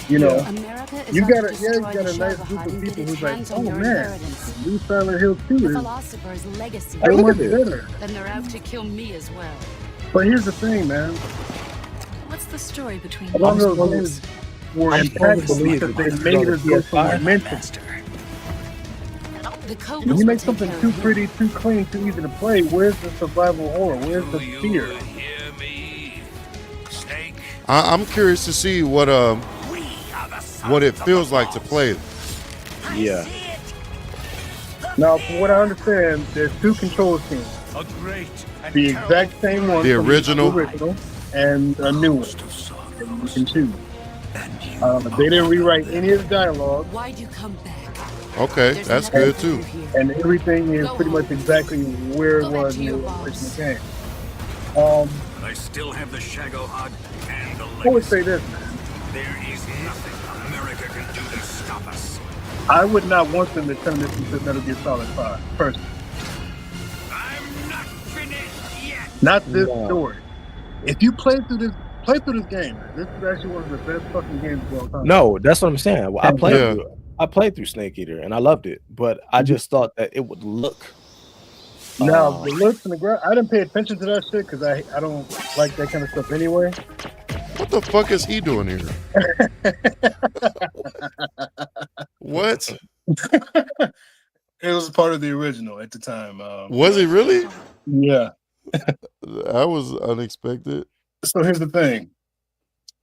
M: You know,
N: America is
M: you
N: out
M: got
N: to
M: a
N: destroy
M: nice
N: the
M: group
N: Shadowheart
M: of
N: and
M: people
N: get its
M: who's like,
N: hands
M: oh
N: on your
M: man,
N: inheritance.
M: New Silent Hill 2
N: The
M: is
N: philosopher's legacy.
M: so much better.
N: Then they're out to kill me as well.
M: But here's the thing, man.
N: What's the story between
M: A lot of those games were impactful because they made us go somewhere mental. When you make something too pretty, too clean, too easy to play, where's the survival horror? Where's the fear?
A: I'm curious to see what it feels like to play.
H: Yeah.
M: Now, from what I understand, there's 2 control schemes. The exact same one.
A: The
M: from
A: original.
M: And a new one. And you can choose. They didn't rewrite any of the dialogue.
N: Why'd you come back?
A: Okay, that's good too.
M: And everything is pretty much exactly where it was in the original game.
K: I still have the Shadowheart and the
M: I would say this, man.
K: There is nothing America can do to stop us.
M: I would not want them to turn this into Metal Gear Solid 5, personally.
K: I'm not finished yet.
M: Not this story. If you play through this game, man. This is actually one of the best fucking games of all time.
H: No, that's what I'm saying. Well, I played through Snake Eater and I loved it, but I just thought that it would look.
M: Now the looks and the ground, I didn't pay attention to that shit because I don't like that kind of stuff anyway.
A: What the fuck is he doing here? What?
M: It was part of the original at the time.
A: Was it really?
M: Yeah.
A: That was unexpected.
M: So here's the thing.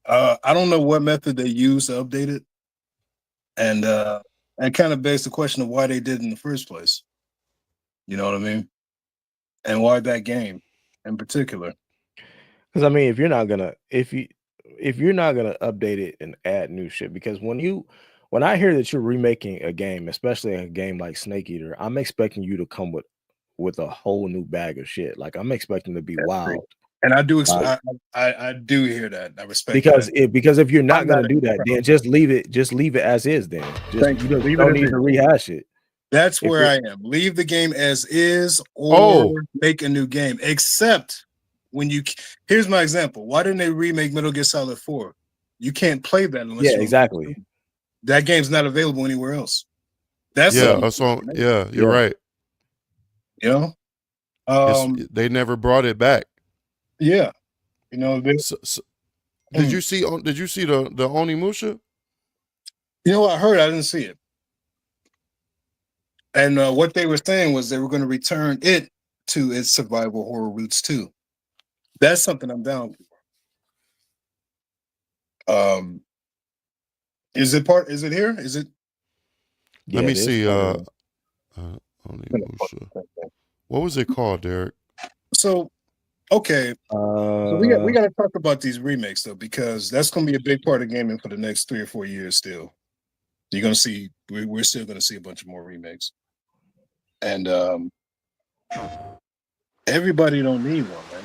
M: I don't know what method they used to update it. And that kind of begs the question of why they did it in the first place. You know what I mean? And why that game in particular?
H: Because I mean, if you're not gonna update it and add new shit, because when I hear that you're remaking a game, especially a game like Snake Eater, I'm expecting you to come with a whole new bag of shit. Like I'm expecting to be wild.
M: And I do I do hear that. I respect
H: because if you're not gonna do that, then just leave it as is. Then you don't need to rehash it.
M: That's where I am. Leave the game as is, or make a new game. Except when here's my example. Why didn't they remake Metal Gear Solid 4? You can't play that unless
H: exactly.
M: That game's not available anywhere else. That's
A: you're right.
M: You know,
A: they never brought it back.
M: Yeah, you know.
A: Did you see the Onimusha?
M: You know what I heard? I didn't see it. And what they were saying was they were going to return it to its survival horror roots too. That's something I'm down for. Is it here? Is it?
A: Let me see. Onimusha. What was it called, Derek?
M: So, okay. So we got to talk about these remakes though, because that's going to be a big part of gaming for the next 3 or 4 years. Still, you're going to see. We're still going to see a bunch of more remakes, and everybody don't need one, man.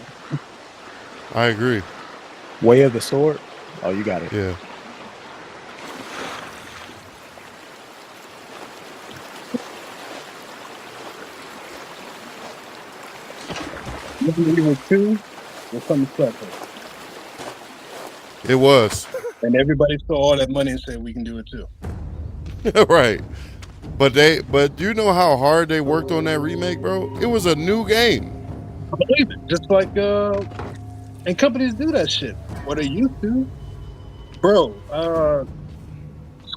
A: I agree.
H: Way of the Sword. Oh, you got it.
A: Yeah.
M: Resident Evil 2 was something special.
A: It was.
M: And everybody saw all that money and said we can do it too.
A: Right. But do you know how hard they worked on that remake, bro? It was a new game.
M: I believe it. Just like and companies do that shit. What they used to. Bro,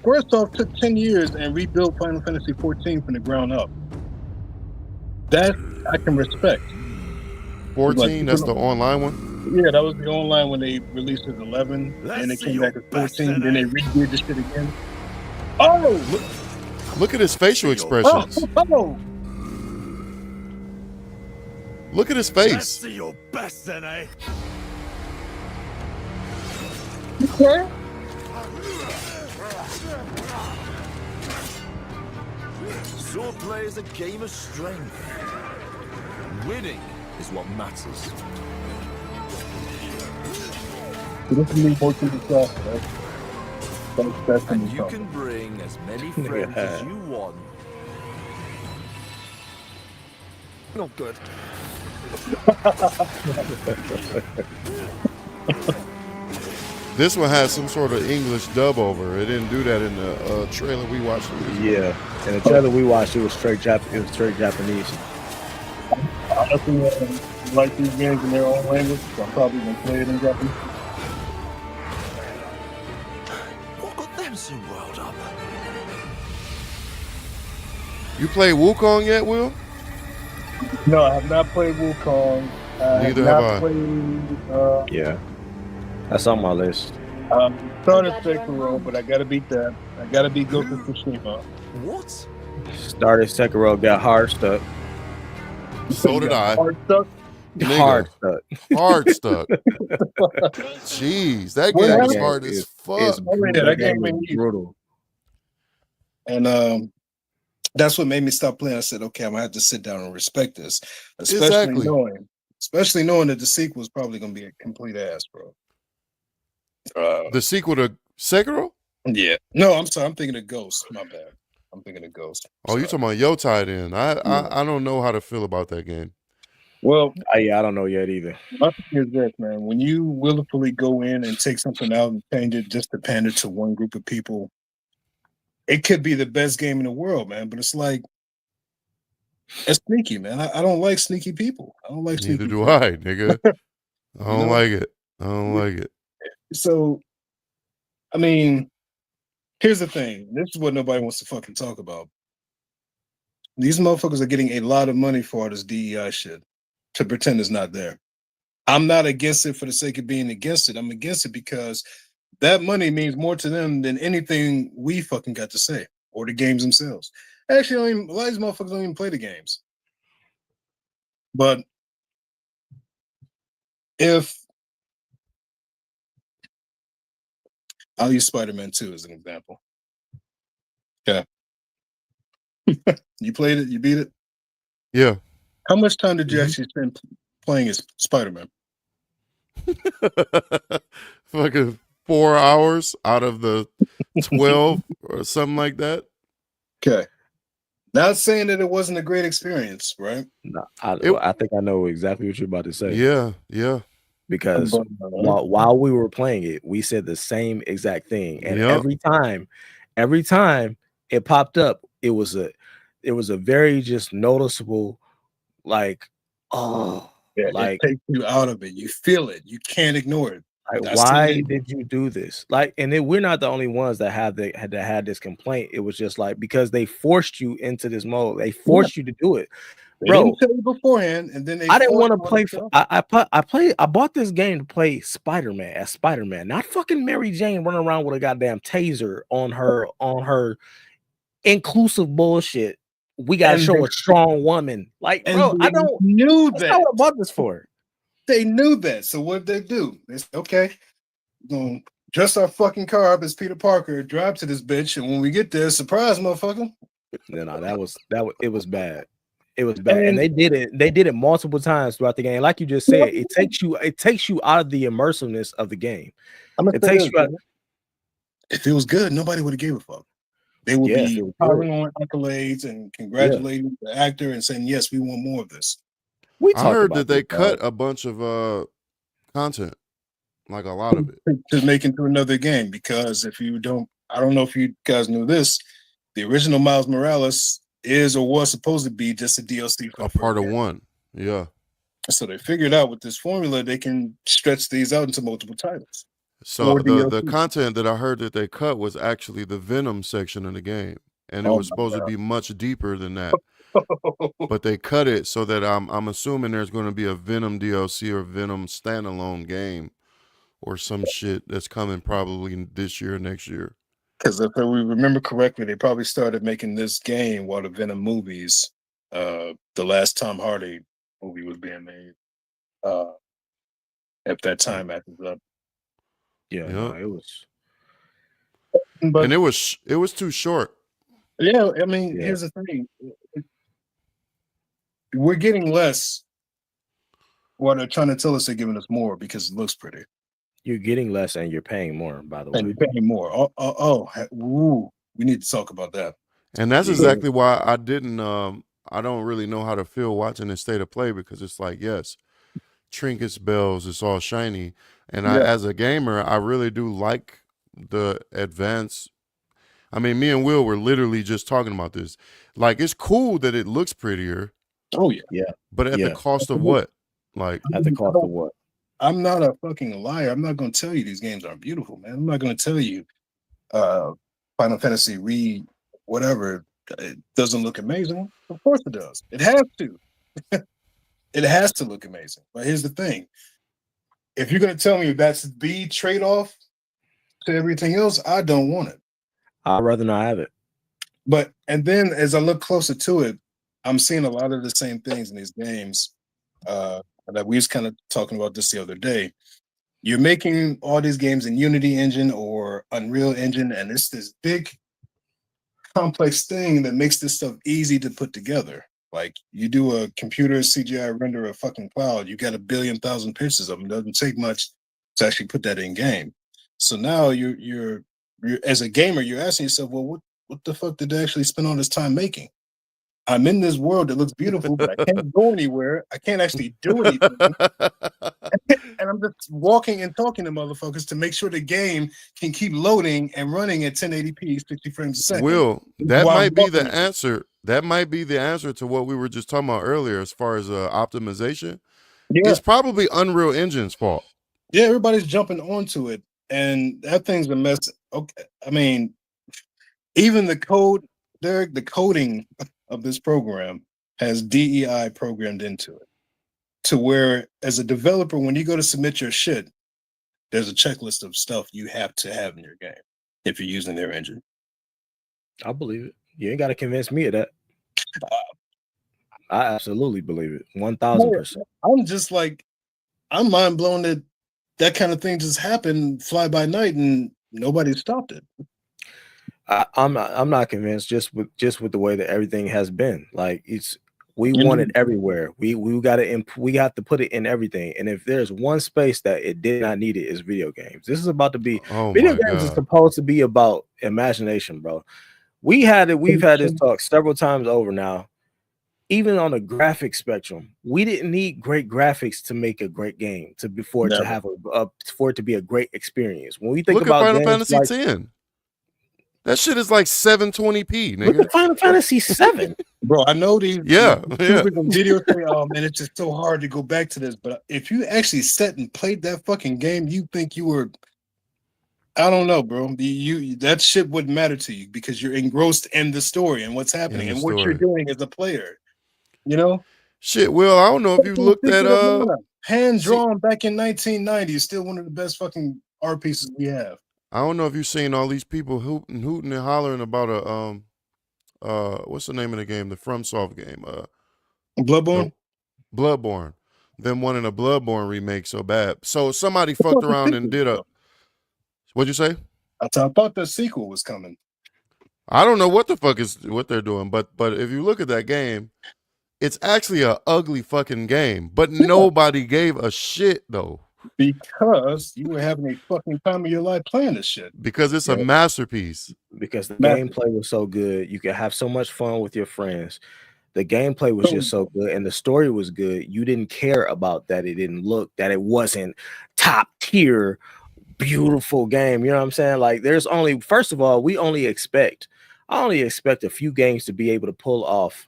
M: Squaresoft took 10 years and rebuilt Final Fantasy 14 from the ground up. That I can respect.
A: 14, that's the online one?
M: Yeah, that was the online when they released it 11, and they came back at 14, then they redid the shit again. Oh!
A: Look at his facial expressions.
M: Oh!
A: Look at his face.
K: Let's see your best, then, eh?
M: Okay.
K: Swordplay is a game of strength. Winning is what matters.
M: This is me working the soft, right? That's
K: And you can bring as many friends as you want. Not good.
A: This one has some sort of English dub over. It didn't do that in the trailer we watched.
H: Yeah, in the trailer we watched, it was straight Japanese.
M: Honestly, I like these games in their own language, so I'm probably gonna play it in Japanese.
K: What got them so riled up?
A: You played Wukong yet, Will?
M: No, I have not played Wukong.
A: Neither have I.
M: Played,
H: Yeah, that's on my list.
M: Started Sekiro, but I gotta beat that. I gotta beat Ghost of Tsushima.
K: What?
H: Started Sekiro, got hard stuck.
A: So did I.
M: Hard stuck?
A: Nigga.
H: Hard stuck.
A: Hard stuck. Jeez, that game was hard as fuck.
M: That game was brutal. And that's what made me stop playing. I said, okay, I'm gonna have to sit down and respect this. Especially knowing that the sequel is probably gonna be a complete ass, bro.
A: The sequel to Sekiro?
M: Yeah. No, I'm sorry. I'm thinking of Ghost. My bad. I'm thinking of Ghost.
A: Oh, you talking about Yotai then? I don't know how to feel about that game.
M: Well,
H: yeah, I don't know yet either.
M: My thing is this, man. When you willfully go in and take something out and change it just to pander to one group of people, it could be the best game in the world, man. But it's like, it's sneaky, man. I don't like sneaky people. I don't like sneaky
A: people.
M: Neither
A: do I, nigga. I don't like it. I don't like it.
M: So, I mean, here's the thing. This is what nobody wants to fucking talk about. These motherfuckers are getting a lot of money for all this DEI shit to pretend it's not there. I'm not against it for the sake of being against it. I'm against it because that money means more to them than anything we fucking got to say or the games themselves. Actually, a lot of these motherfuckers don't even play the games. But if I'll use Spider-Man 2 as an example. Yeah. You played it? You beat it?
A: Yeah.
M: How much time did you actually spend playing as Spider-Man?
A: Fucking 4 hours out of the 12 or something like that.
M: Okay. Not saying that it wasn't a great experience, right?
H: No, I think I know exactly what you're about to say.
A: Yeah, yeah.
H: Because while we were playing it, we said the same exact thing, and every time it popped up, it was a very just noticeable, like, oh,
M: yeah,
H: like
M: it takes you out of it. You feel it. You can't ignore it.
H: Like, why did you do this? Like, and then we're not the only ones that had this complaint. It was just like because they forced you into this mode. They forced you to do it.
M: They didn't tell you beforehand, and then
H: I didn't want to play. I bought this game to play Spider-Man as Spider-Man, not fucking Mary Jane running around with a goddamn taser on her inclusive bullshit we gotta
M: And
H: show
M: they,
H: a strong woman. Like,
M: and
H: bro, I
M: they
H: don't.
M: knew
H: That's not
M: that.
H: what I bought this for.
M: They knew that. So what did they do? They said, okay, we're gonna dress our fucking car up as Peter Parker, drive to this bitch, and when we get there, surprise, motherfucker.
H: No, that was it was bad. It was bad. And
M: And
H: they did it multiple times throughout the game. Like you just said, it takes you out of the immersiveness of the game.
M: I'm gonna
H: It
M: say
H: takes
M: this,
H: you out.
M: bro. If it was good, nobody would have gave a fuck. They would
H: Yeah, if
M: be
H: it was
M: piling
H: good.
M: on accolades and
H: Yeah.
M: congratulating the actor and saying, yes, we want more of this.
H: We
A: I
H: talked
A: heard
H: about
A: that they
H: this, dog.
A: cut a bunch of content, like a lot of it.
M: To make into another game, because if you don't, I don't know if you guys knew this, the original Miles Morales is or was supposed to be just a DLC for
A: A
M: the first
A: part of
M: game.
A: one. Yeah.
M: So they figured out with this formula they can stretch these out into multiple titles.
A: So
M: Or
A: the
M: DLC.
A: content that I heard that they cut was actually the Venom section of the game, and it
M: Oh
A: was
M: my
A: supposed to
M: God.
A: be much deeper than that. But they cut it so that I'm assuming there's going to be a Venom DLC or Venom standalone game or some shit that's coming probably this year or next year.
M: Because if we remember correctly, they probably started making this game while the Venom movies, the last Tom Hardy movie was being made. At that time, after that.
H: Yeah, no, it was.
M: But
A: And it was too short.
M: yeah, I mean,
H: Yeah.
M: here's the thing: we're getting less. What they're trying to tell us, they're giving us more because it looks pretty.
H: You're getting less and you're paying more, by the
M: And
H: way.
M: you're paying more. Ooh, we need to talk about that.
A: And that's
H: Yeah.
A: exactly why I didn't I don't really know how to feel watching this state of play, because it's like, yes, trinkets, bells, it's all shiny. And I,
M: Yeah.
A: as a gamer, I really do like the advance. I mean, me and Will were literally just talking about this. Like, it's cool that it looks prettier,
M: Oh yeah.
H: Yeah.
A: but at the
H: Yeah.
A: cost of what? Like,
H: At the cost of what?
M: I'm not a fucking liar. I'm not going to tell you these games aren't beautiful, man. I'm not going to tell you Final Fantasy whatever, it doesn't look amazing. Of course it does. It has to. It has to look amazing. But here's the thing: if you're going to tell me that's the trade-off to everything else, I don't want it.
H: I'd rather not have it.
M: But and then as I look closer to it, I'm seeing a lot of the same things in these games. That we was kind of talking about this the other day. You're making all these games in Unity Engine or Unreal Engine, and it's this big, complex thing that makes this stuff easy to put together. Like you do a computer CGI render of fucking cloud, you got 1 billion thousand pictures of them. It doesn't take much to actually put that in game. So now you're as a gamer, you're asking yourself, well, what the fuck did they actually spend all this time making? I'm in this world that looks beautiful, but I can't go anywhere. I can't actually do anything. And I'm just walking and talking to motherfuckers to make sure the game can keep loading and running at 1080p, 60 frames a second.
A: Will, that
M: while
A: might be the
M: walking.
A: answer. That might be the answer to what we were just talking about earlier as far as optimization.
M: Yeah.
A: It's probably Unreal Engine's fault.
M: Yeah, everybody's jumping onto it, and that thing's a mess. Okay, I mean, even the code, Derek, the coding of this program has DEI programmed into it, to where as a developer, when you go to submit your shit, there's a checklist of stuff you have to have in your game if you're using their engine.
H: I believe it. You ain't got to convince me of that. I absolutely believe it. 1000%.
M: I'm just like, I'm mind blown that that kind of thing just happened fly by night and nobody stopped it.
H: I'm not convinced just with the way that everything has been. Like we want it everywhere. We got to put it in everything. And if there's one space that it did not need, it is video games. This is about to be video games is supposed to be about imagination, bro. We've had this talk several times over now. Even on the graphic spectrum, we didn't need great graphics to make a great game for it to be a great experience. When we think about
A: Final
H: games
A: Fantasy
H: like,
A: X. That shit is like 720p, nigga.
H: Look at Final Fantasy 7.
M: Bro, I know these
A: videos
M: say, oh man, it's just so hard to go back to this. But if you actually sat and played that fucking game, you think you were, I don't know, bro. That shit wouldn't matter to you because you're engrossed in the story and what's happening and what you're doing as a player. You know?
A: Shit, Will, I don't know if you looked at
M: hand drawn back in 1990 is still one of the best fucking art pieces we have.
A: I don't know if you've seen all these people hooting and hollering about what's the name of the game? The FromSoft game.
M: Bloodborne.
A: Bloodborne. Them wanting a Bloodborne remake so bad. So somebody fucked around and did a. What'd you say?
M: I thought the sequel was coming.
A: I don't know what the fuck is what they're doing, but if you look at that game, it's actually a ugly fucking game. But nobody gave a shit though.
M: Because you were having a fucking time of your life playing this shit.
A: Because it's a masterpiece.
H: Because the gameplay was so good, you could have so much fun with your friends. The gameplay was just so good, and the story was good. You didn't care about that. It didn't look that it wasn't top tier, beautiful game. You know what I'm saying? Like, there's only, first of all, I only expect a few games to be able to pull off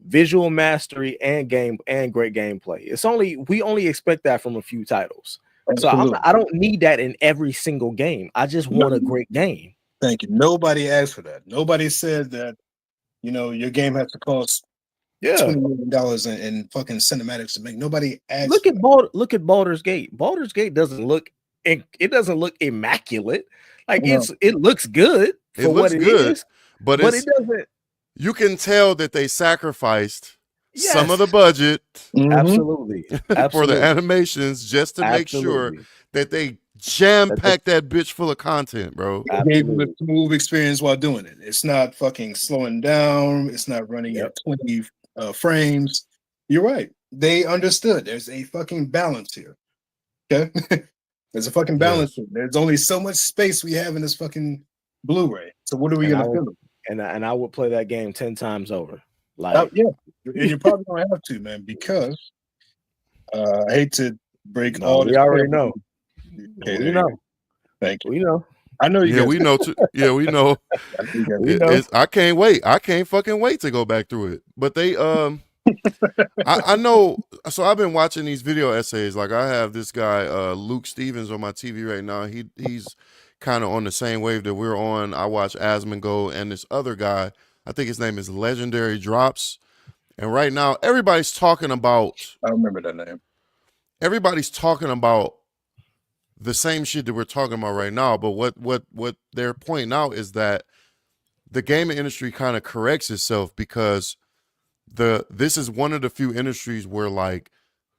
H: visual mastery and great gameplay. We only expect that from a few titles.
M: Absolutely.
H: So I don't need that in every single game. I just want a great game.
M: Thank you. Nobody asked for that. Nobody said that, your game has to cost $20 million in fucking cinematics to make. Nobody asked.
H: Look at Baldur's Gate. Baldur's Gate doesn't look immaculate. Like, it looks good for what it is,
A: but it doesn't. You can tell that they sacrificed some of the budget,
H: absolutely,
A: for the animations just to make sure that they jam-pack that bitch full of content, bro.
M: Gave you a smooth experience while doing it. It's not fucking slowing down. It's not running at 20 frames. You're right. They understood. There's a fucking balance here. Okay, there's a fucking balance here. There's only so much space we have in this fucking Blu-ray. So what are we gonna fill?
H: And I would play that game 10 times over. Like,
M: and you probably don't have to, man, because I hate to break all.
H: We already know.
M: Okay,
H: we know.
M: Thank you.
H: We know.
M: I know you.
A: Yeah, we know too. Yeah, we know. I can't wait. I can't fucking wait to go back through it. But they I know. So I've been watching these video essays. Like, I have this guy Luke Stevens on my TV right now. He's kind of on the same wave that we're on. I watch Asmongold and this other guy. I think his name is Legendary Drops. And right now, everybody's talking about.
M: I remember that name.
A: Everybody's talking about the same shit that we're talking about right now. But what they're pointing out is that the gaming industry kind of corrects itself, because this is one of the few industries where, like,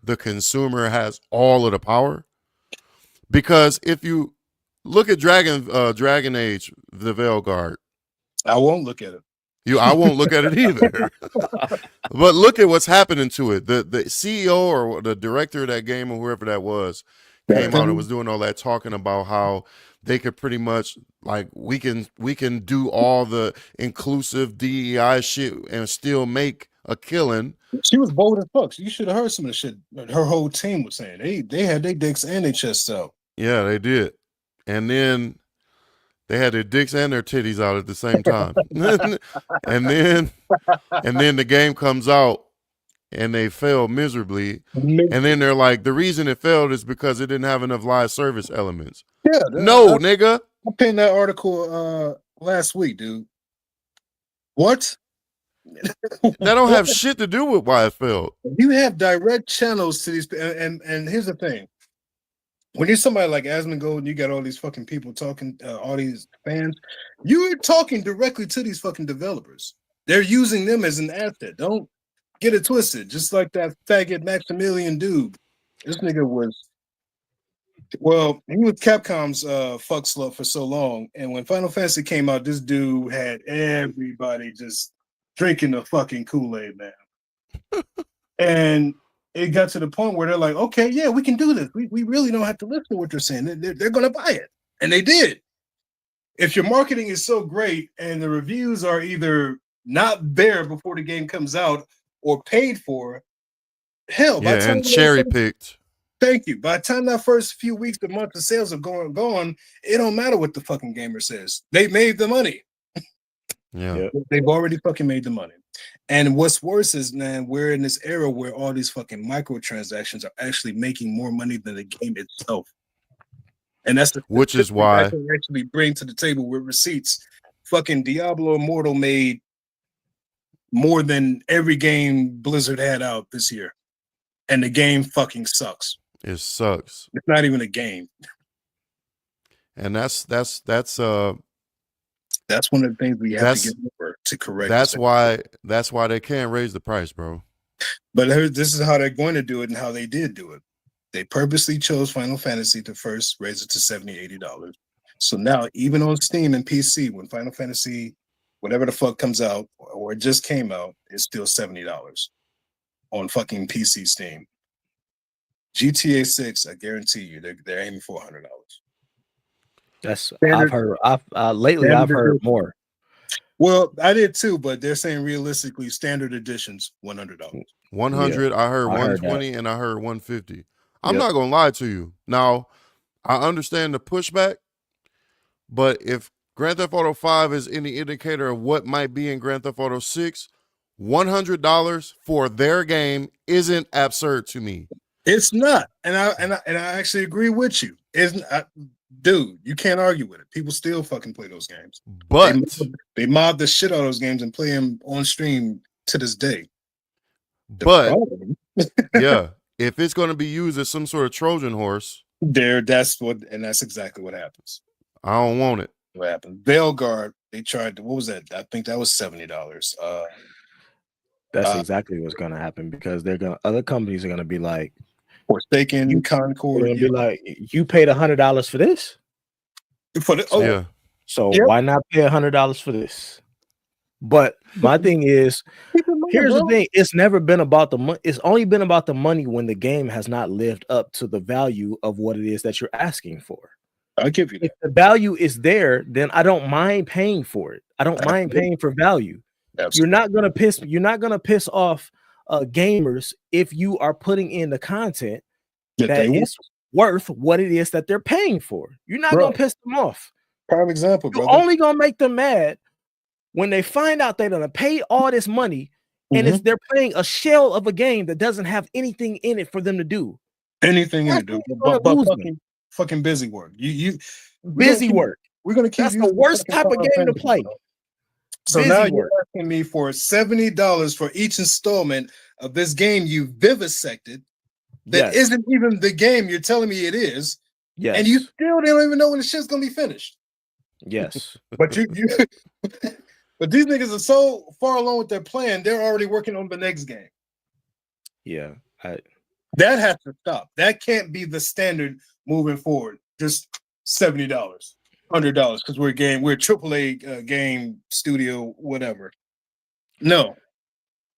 A: the consumer has all of the power. Because if you look at Dragon Age, the Veilguard,
M: I won't look at it.
A: I won't look at it either. But look at what's happening to it. The CEO or the director of that game, or whoever that was, came out and was doing all that, talking about how they could pretty much, like, we can do all the inclusive DEI shit and still make a killing.
M: She was bold as fuck. You should have heard some of the shit her whole team was saying. They had their dicks and their chests out.
A: Yeah, they did. And then they had their dicks and their titties out at the same time. and then the game comes out and they fail miserably. And then they're like, the reason it failed is because it didn't have enough live service elements.
M: Yeah,
A: nigga.
M: I pinned that article last week, dude. What?
A: That don't have shit to do with why it failed.
M: You have direct channels to these, and here's the thing. When you're somebody like Asmongold and you got all these fucking people talking, all these fans, you're talking directly to these fucking developers. They're using them as an asset. Don't get it twisted. Just like that faggot Maximilian dude. This nigga was, he was Capcom's fuck slut for so long. And when Final Fantasy came out, this dude had everybody just drinking the fucking Kool-Aid, man. And it got to the point where they're like, okay, yeah, we can do this. We really don't have to listen to what they're saying. They're going to buy it. And they did. If your marketing is so great and the reviews are either not there before the game comes out or paid for, hell, by the time
A: cherry-picked.
M: Thank you. By the time that first few weeks, the month of sales are gone, it don't matter what the fucking gamer says. They made the money.
A: Yeah.
M: They've already fucking made the money. And what's worse is, man, we're in this era where all these fucking microtransactions are actually making more money than the game itself. And that's
A: which is why
M: I can actually bring to the table with receipts. Fucking Diablo Immortal made more than every game Blizzard had out this year. And the game fucking sucks.
A: It sucks.
M: It's not even a game.
A: And that's
M: one of the things we have to get over. to correct.
A: That's why they can't raise the price, bro.
M: But this is how they're going to do it and how they did do it. They purposely chose Final Fantasy to first raise it to $70, $80. So now, even on Steam and PC, when Final Fantasy, whatever the fuck comes out, or it just came out, it's still $70 on fucking PC Steam. GTA 6, I guarantee you, they're aiming for $100.
H: That's I've heard. Lately I've heard more.
M: Well, I did too, but they're saying realistically, standard editions $100.
A: 100. I heard 120 and I heard 150. I'm not gonna lie to you. Now, I understand the pushback, but if Grand Theft Auto 5 is any indicator of what might be in Grand Theft Auto 6, $100 for their game isn't absurd to me.
M: It's not, and I actually agree with you. Dude, you can't argue with it. People still fucking play those games.
A: But
M: they mob the shit out of those games and play them on stream to this day.
A: Yeah, if it's going to be used as some sort of Trojan horse,
M: that's exactly what happens.
A: I don't want it.
M: What happened? Veilguard, they tried. What was that? I think that was $70.
H: That's exactly what's going to happen because other companies are going to be like,
M: Forsaken, Concord.
H: They're going to be like, you paid $100 for this? So why not pay $100 for this? But my thing is, here's the thing: it's never been about the money. It's only been about the money when the game has not lived up to the value of what it is that you're asking for.
M: I'll give you that.
H: If the value is there, then I don't mind paying for it. I don't mind paying for value.
M: Absolutely.
H: You're not gonna piss off gamers if you are putting in the content that is worth what it is that they're paying for. You're not gonna piss them off.
M: Prime example,
H: You're only gonna make them mad when they find out they're gonna pay all this money and they're playing a shell of a game that doesn't have anything in it for them to do.
M: Anything in it, dude. But fucking busy work.
H: Busy work.
M: We're gonna keep.
H: That's the worst type of game to play.
M: So now you're asking me for $70 for each installment of this game you vivisected that isn't even the game you're telling me it is.
H: Yes.
M: And you still don't even know when the shit's gonna be finished.
H: Yes.
M: But but these niggas are so far along with their plan, they're already working on the next game.
H: Yeah.
M: That has to stop. That can't be the standard moving forward. Just $70, $100 because we're AAA game studio, whatever. No.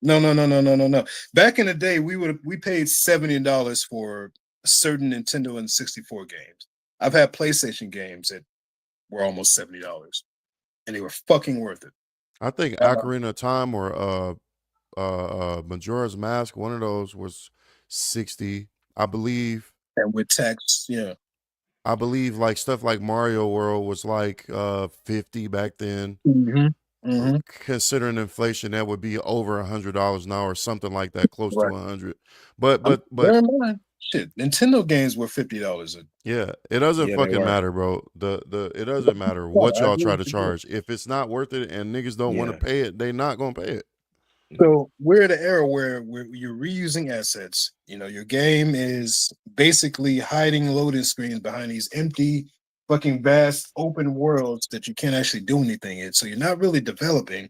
M: Back in the day, we paid $70 for certain Nintendo and 64 games. I've had PlayStation games that were almost $70, and they were fucking worth it.
A: I think Ocarina of Time or Majora's Mask, one of those was 60, I believe.
M: And with tax, yeah.
A: I believe like stuff like Mario World was like 50 back then. Considering inflation, that would be over $100 now or something like that, close to 100. But
M: bear in mind, shit, Nintendo games were $50.
A: Yeah, it doesn't fucking matter, bro. It doesn't matter what y'all try to charge. If it's not worth it and niggas don't want to pay it, they not gonna pay it.
M: So we're at an era where you're reusing assets. You know, your game is basically hiding loading screens behind these empty, fucking vast open worlds that you can't actually do anything in. So you're not really developing.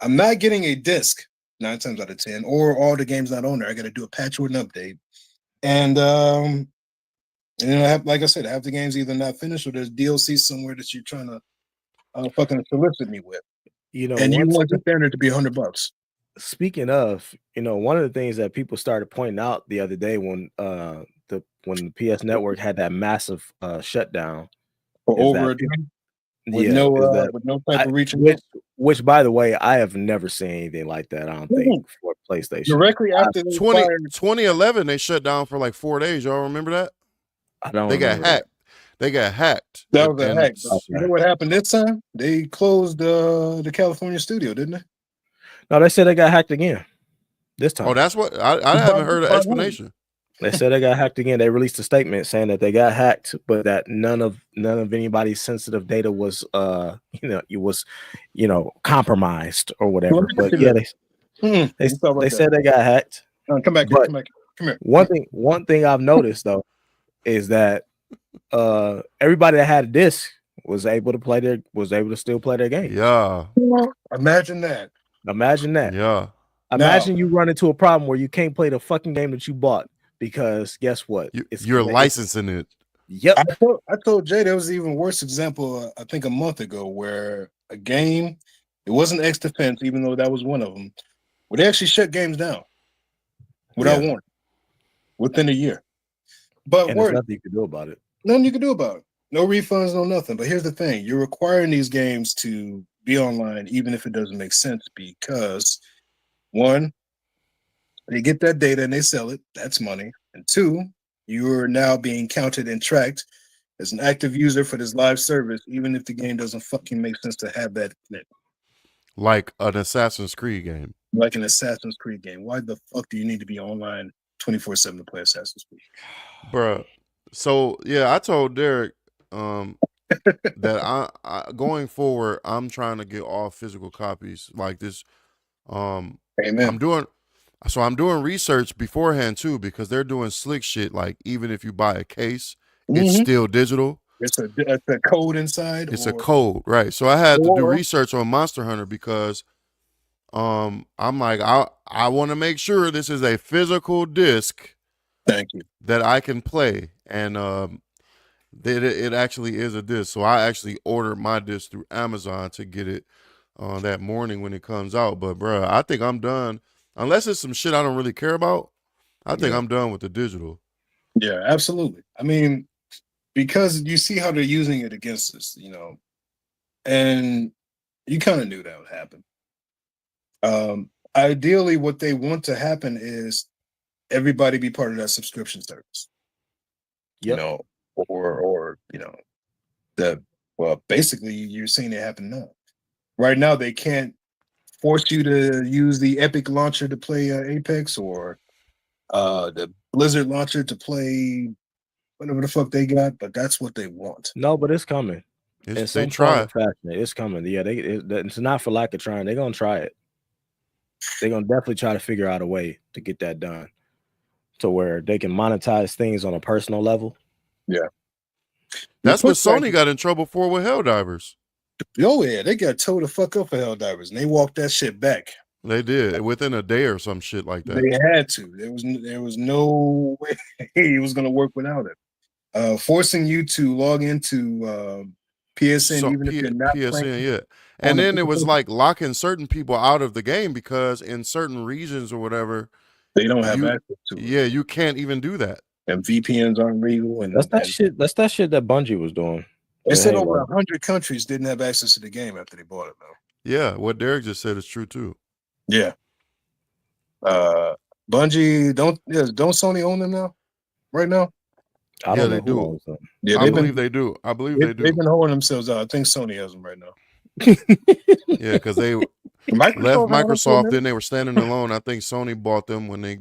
M: I'm not getting a disc 9 times out of 10, or all the games not on there. I got to do a patch or an update. And like I said, half the games either not finished or there's DLC somewhere that you're trying to fucking solicit me with. You know, and you want the standard to be $100.
H: Speaking of, one of the things that people started pointing out the other day when the PS Network had that massive shutdown
M: for over a day, with no type of reach,
H: which by the way, I have never seen anything like that. I don't think for PlayStation.
M: Directly after
A: 2011, they shut down for like 4 days. Y'all remember that?
H: I don't.
A: They got hacked. They got hacked.
M: That was a hack. You know what happened this time? They closed the California studio, didn't they?
H: No, they said they got hacked again this time.
A: Oh, that's what I haven't heard an explanation.
H: They said they got hacked again. They released a statement saying that they got hacked, but that none of anybody's sensitive data was compromised or whatever. But yeah, they said they got hacked.
M: Come back here.
H: One thing I've noticed though is that everybody that had a disc was able to still play their game.
A: Yeah.
M: Imagine that.
H: Imagine that.
A: Yeah.
H: Imagine you run into a problem where you can't play the fucking game that you bought because guess what?
A: You're licensing it.
H: Yep.
M: I told Jay there was an even worse example, I think a month ago, where a game, it wasn't X Defense, even though that was one of them, where they actually shut games down without warning within a year. But
H: and there's nothing you can do about it.
M: Nothing you can do about it. No refunds, no nothing. But here's the thing: you're requiring these games to be online, even if it doesn't make sense, because one, they get that data and they sell it. That's money. And two, you're now being counted and tracked as an active user for this live service, even if the game doesn't fucking make sense to have that in it.
A: Like an Assassin's Creed game.
M: Like an Assassin's Creed game. Why the fuck do you need to be online 24/7 to play Assassin's Creed?
A: Bruh. So yeah, I told Derek that I going forward, I'm trying to get all physical copies like this.
M: Amen.
A: I'm doing research beforehand too, because they're doing slick shit. Like even if you buy a case, it's still digital.
M: It's a code inside.
A: It's a code, right? So I had to do research on Monster Hunter because I'm like, I want to make sure this is a physical disc.
M: Thank you.
A: That I can play, and that it actually is a disc. So I actually ordered my disc through Amazon to get it that morning when it comes out. But bruh, I think I'm done. Unless it's some shit I don't really care about, I think I'm done with the digital.
M: Yeah, absolutely. I mean, because you see how they're using it against us, and you kind of knew that would happen. Ideally, what they want to happen is everybody be part of that subscription service. Basically you're seeing it happen now. Right now, they can't force you to use the Epic launcher to play Apex or the Blizzard launcher to play whatever the fuck they got, but that's what they want.
H: No, but it's coming.
A: They try.
H: It's coming. Yeah, it's not for lack of trying. They're gonna try it. They're gonna definitely try to figure out a way to get that done, to where they can monetize things on a personal level.
M: Yeah,
A: that's what Sony got in trouble for with Helldivers.
M: Oh yeah, they got told to fuck up for Helldivers, and they walked that shit back.
A: They did within a day or some shit like that.
M: They had to. There was no way it was gonna work without it. Forcing you to log into PSN, even if you're not playing.
A: Yeah. And then it was like locking certain people out of the game because in certain regions or whatever,
M: they don't have access to it.
A: Yeah, you can't even do that.
M: And VPNs aren't legal. And
H: that's that shit that Bungie was doing.
M: They said over 100 countries didn't have access to the game after they bought it, though.
A: Yeah, what Derek just said is true too.
M: Yeah. Bungie, don't Sony own them now? Right now?
H: I don't know
A: they do.
M: Yeah,
A: I believe they do. I believe they do.
M: They've been holding themselves out. I think Sony has them right now.
A: Yeah, because they left Microsoft, then they were standing alone. I think Sony bought them when they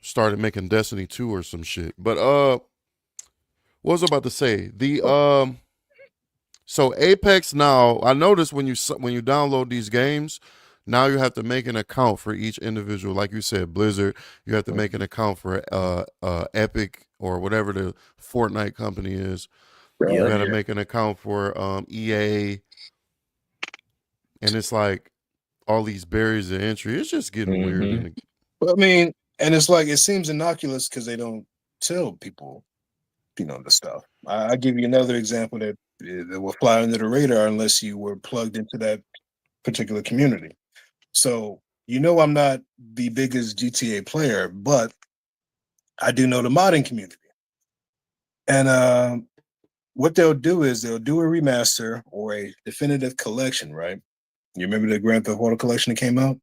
A: started making Destiny 2 or some shit. But what was I about to say? So Apex now, I noticed when you download these games, now you have to make an account for each individual. Like you said, Blizzard, you have to make an account for Epic or whatever the Fortnite company is. You got to make an account for EA. And it's like all these barriers of entry. It's just getting weird.
M: I mean, and it's like, it seems innocuous because they don't tell people, the stuff. I'll give you another example that will fly under the radar unless you were plugged into that particular community. So, I'm not the biggest GTA player, but I do know the modding community. And what they'll do is they'll do a remaster or a definitive collection, right? You remember the Grand Theft Auto collection that came out?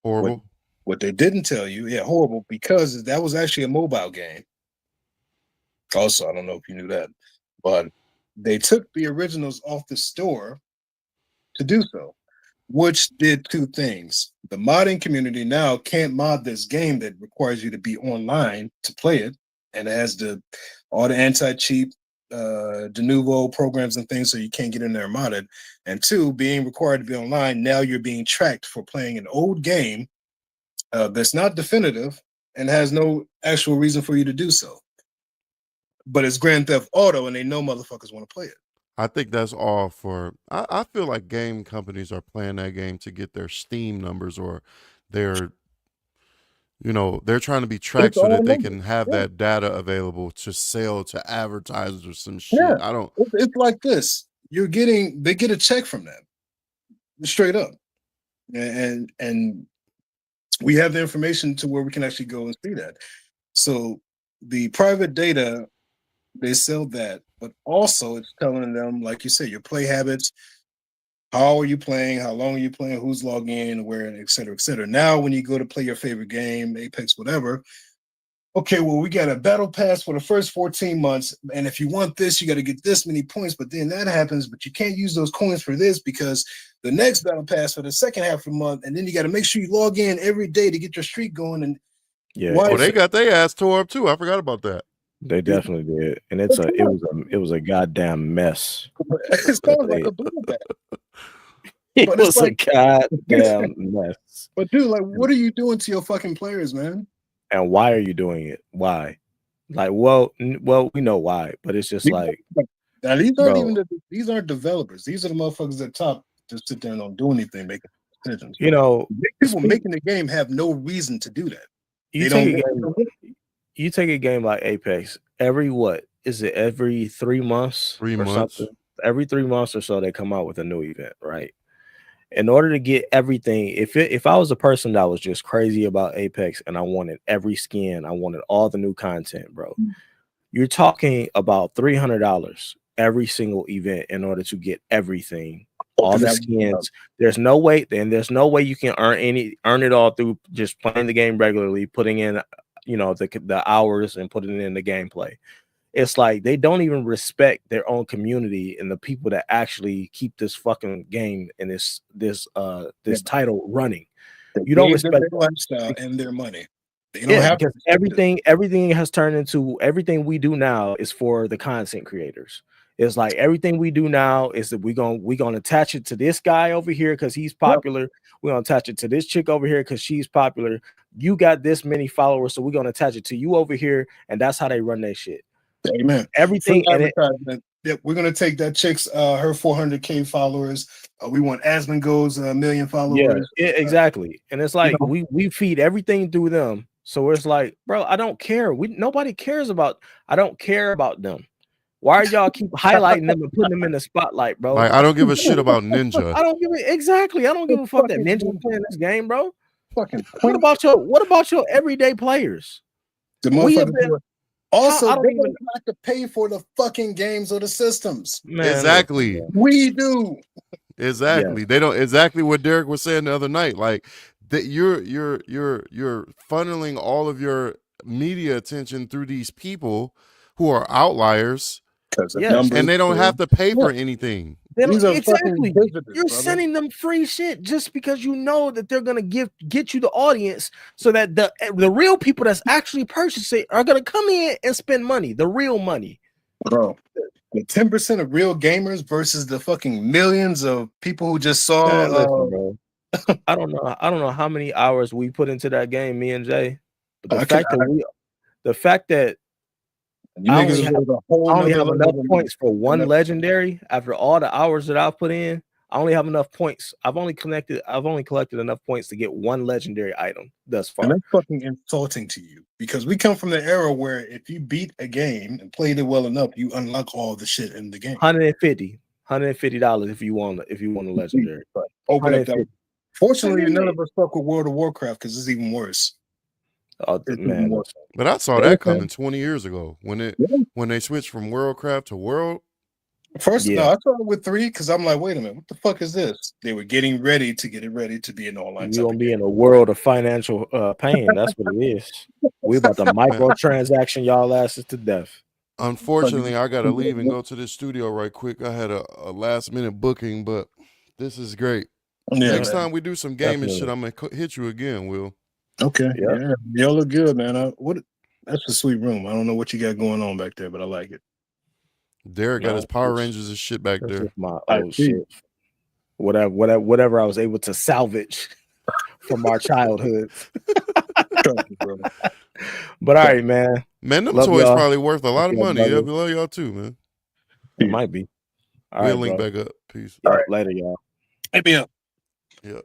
A: Horrible.
M: What they didn't tell you, horrible, because that was actually a mobile game. Also, I don't know if you knew that, but they took the originals off the store to do so, which did two things. The modding community now can't mod this game that requires you to be online to play it, and it has all the anti-cheat de novo programs and things, so you can't get in there modded. And two, being required to be online, now you're being tracked for playing an old game that's not definitive and has no actual reason for you to do so. but it's Grand Theft Auto, and they know motherfuckers want to play it.
A: I think that's all for. I feel like game companies are playing that game to get their Steam numbers or their, they're trying to be tracked
M: It's
A: so
M: all
A: that they
M: numbers.
A: can have
M: Yeah.
A: that data available to sell to advertisers or some shit.
M: Yeah,
A: I don't.
M: it's like this. They get a check from them, straight up, and we have the information to where we can actually go and see that. So the private data, they sell that, but also it's telling them, like you said, your play habits. How are you playing? How long are you playing? Who's logging in? Where? Et cetera, et cetera. Now, when you go to play your favorite game, Apex, whatever. Okay, well, we got a battle pass for the first 14 months. And if you want this, you got to get this many points. But then that happens, but you can't use those coins for this because the next battle pass for the second half of the month. And then you got to make sure you log in every day to get your streak going. And
A: They got their ass tore up too. I forgot about that.
H: They definitely did. And it was a goddamn mess.
M: It sounds like a blowback.
H: It
M: But
H: was
M: it's like-
H: a goddamn mess.
M: But dude, like, what are you doing to your fucking players, man?
H: And why are you doing it? Why? Like, well, we know why, but it's just like,
M: Now, these aren't
H: bro.
M: even these aren't developers. These are the motherfuckers at top just sit there and don't do anything, making decisions.
H: People
M: making the game have no reason to do that.
H: You take a game like Apex. Every 3 months?
A: 3
H: or
A: months.
H: something? Every 3 months or so, they come out with a new event, right? In order to get everything, if I was a person that was just crazy about Apex and I wanted every skin, I wanted all the new content, bro. You're talking about $300 every single event in order to get everything, all the skins. There's no way you can earn it all through just playing the game regularly, putting in the hours and putting it in the gameplay. It's like they don't even respect their own community and the people that actually keep this fucking game and this title running. You don't respect
M: their lifestyle and their money. They don't have
H: because everything has turned into everything we do now is for the content creators. It's like everything we do now is that we're gonna attach it to this guy over here because he's popular. We're gonna attach it to this chick over here because she's popular. You got this many followers, so we're gonna attach it to you over here, and that's how they run their shit.
M: Amen.
H: Everything in it.
M: Yeah, we're gonna take that chick's her 400K followers. We want Asmongold's 1 million followers.
H: Yeah, exactly. And it's like we feed everything through them. So it's like, bro, I don't care. Nobody cares about. I don't care about them. Why are y'all keep highlighting them and putting them in the spotlight, bro?
A: Like, I don't give a shit about Ninja.
H: I don't give it exactly. I don't give a fuck that Ninja playing this game, bro.
M: Fucking.
H: What about your everyday players?
M: The motherfuckers. Also, they don't have to pay for the fucking games or the systems.
A: Man, exactly.
M: We do.
A: Exactly. Yeah. They don't. Exactly what Derek was saying the other night. Like that, you're funneling all of your media attention through these people who are outliers. And they don't have to pay for anything.
H: Exactly. You're sending them free shit just because you know that they're gonna get you the audience, so that the real people that's actually purchasing are gonna come in and spend money, the real money.
M: Bro, the 10% of real gamers versus the fucking millions of people who just saw.
H: Listen, bro. I don't know how many hours we put into that game, me and Jay. But the fact that I only have enough points for one legendary after all the hours that I've put in. I only have enough points. I've only collected enough points to get one legendary item thus far.
M: And that's fucking insulting to you because we come from the era where if you beat a game and played it well enough, you unlock all the shit in the game.
H: $150 if you want a legendary.
M: Open up that. Fortunately, none of us fuck with World of Warcraft because it's even worse.
H: Oh man!
A: But I saw that coming 20 years ago when they switched from Worldcraft to World.
M: First, no, I saw it with 3 because I'm like, wait a minute, what the fuck is this? They were getting ready to get it ready to be an online.
H: You're gonna be in a world of financial pain. That's what it is. We about to microtransaction y'all asses to death.
A: Unfortunately, I gotta leave and go to the studio right quick. I had a last minute booking, but this is great.
M: Yeah,
A: Next time we do some gaming shit, I'm gonna hit you again, Will.
M: Okay, yeah, y'all look good, man. That's a sweet room. I don't know what you got going on back there, but I like it.
A: Derek got his Power Rangers and shit back there.
H: My shit. Whatever I was able to salvage from our childhood. But all right, man.
A: Man, them
H: Love
A: toys
H: y'all.
A: probably worth a lot of
H: Love
A: money.
H: y'all,
A: Yeah, we love y'all too, man.
H: It might be. All
A: We'll
H: right,
A: link
H: bro.
A: back up. Peace.
H: Yeah, later, y'all.
M: Hit me up.
A: Yeah.